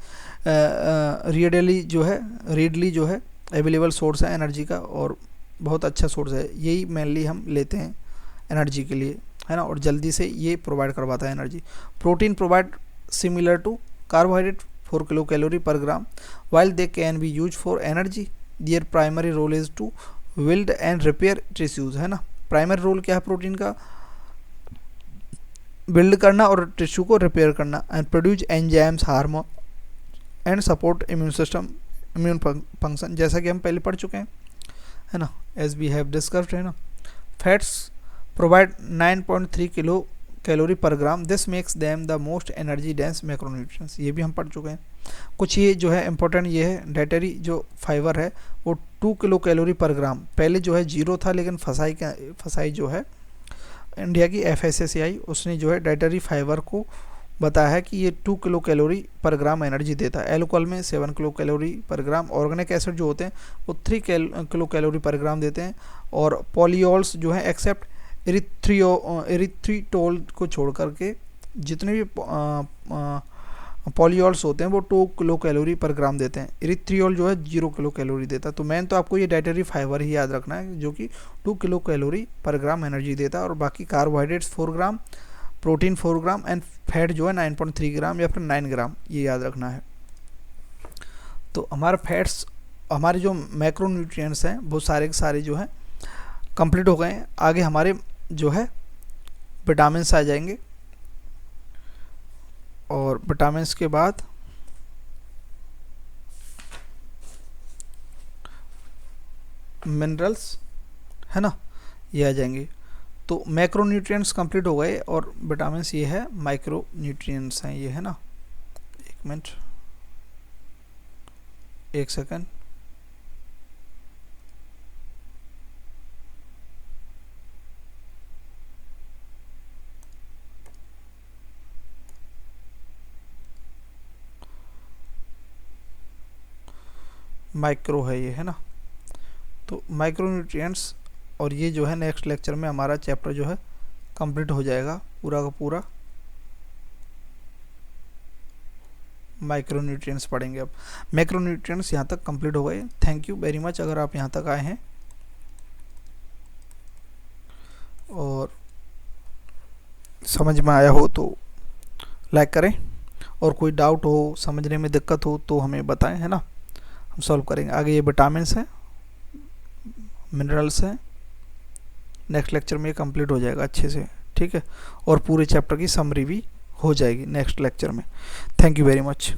रीडली जो है अवेलेबल सोर्स है एनर्जी का, और बहुत अच्छा सोर्स है। यही मेनली हम लेते हैं एनर्जी के लिए, है ना, और जल्दी से ये प्रोवाइड करवाता है energy. Protein provide similar to carbohydrate 4 kilo calorie per gram, while they can be used for energy their primary role is to build and repair tissues, है ना। प्राइमरी रोल क्या है प्रोटीन का, बिल्ड करना और tissue को repair करना, and produce enzymes hormone and support immune system immune function, जैसा कि हम पहले पढ़ चुके हैं, है ना, एज वी हैव डिस्कस्ड, है ना। Fats provide 9.3 kilo calorie per gram, this makes them the most energy dense macronutrients, ये भी हम पढ़ चुके हैं। कुछ ये जो है इंपॉर्टेंट ये है, डाइटरी जो फाइबर है वो 2 किलो कैलोरी पर ग्राम, पहले जो है 0 था, लेकिन फसाई जो है इंडिया की FSSAI उसने जो है डाइटरी फाइबर को बताया है कि ये 2 किलो कैलोरी पर ग्राम एनर्जी देता है। एल्कोहल में 7 किलो कैलोरी पर ग्राम, ऑर्गेनिक एसिड जो होते हैं वो 3 किलो कैलोरी पर ग्राम देते हैं, और पॉलीऑल्स जो है एक्सेप्ट इरिथ्रिटोल को छोड़ करके जितने भी पॉलीऑल्स होते हैं वो 2 किलो कैलोरी पर ग्राम देते हैं। इरिथ्रियोल जो है 0 किलो कैलोरी देता है। तो मेन तो आपको ये डाइटरी फाइबर ही याद रखना है जो कि 2 किलो कैलोरी पर ग्राम एनर्जी देता है, और बाकी carbohydrates 4 gram, protein 4 gram and fat जो है 9.3 ग्राम या फिर 9 ग्राम, ये याद रखना है। तो हमारे फैट्स, हमारे जो मैक्रोन्यूट्रिएंट्स हैं वो सारे के सारे जो हैं कंप्लीट हो गए हैं। आगे हमारे जो है विटामिन्स आ जाएंगे, और विटामिन्स के बाद मिनरल्स, है ना, ये आ जाएंगे। तो मैक्रोन्यूट्रिएंट्स कंप्लीट हो गए, और विटामिन्स ये है, माइक्रोन्यूट्रिएंट्स हैं ये, है ना। एक मिनट, एक सेकंड, माइक्रो है ये, है ना। तो माइक्रोन्यूट्रिएंट्स, और ये जो है नेक्स्ट लेक्चर में हमारा चैप्टर जो है कंप्लीट हो जाएगा पूरा का पूरा। माइक्रोन्यूट्रिएंट्स पढ़ेंगे अब। मैक्रोन्यूट्रिएंट्स यहाँ तक कंप्लीट हो गए। थैंक यू वेरी मच अगर आप यहाँ तक आए हैं, और समझ में आया हो तो लाइक करें, और कोई डाउट हो, समझने में दिक्कत हो तो हमें बताएं, है ना, हम सॉल्व करेंगे। आगे ये विटामिन्स हैं, मिनरल्स हैं, नेक्स्ट लेक्चर में ये कंप्लीट हो जाएगा अच्छे से, ठीक है, और पूरे चैप्टर की समरी भी हो जाएगी नेक्स्ट लेक्चर में। Thank you very much.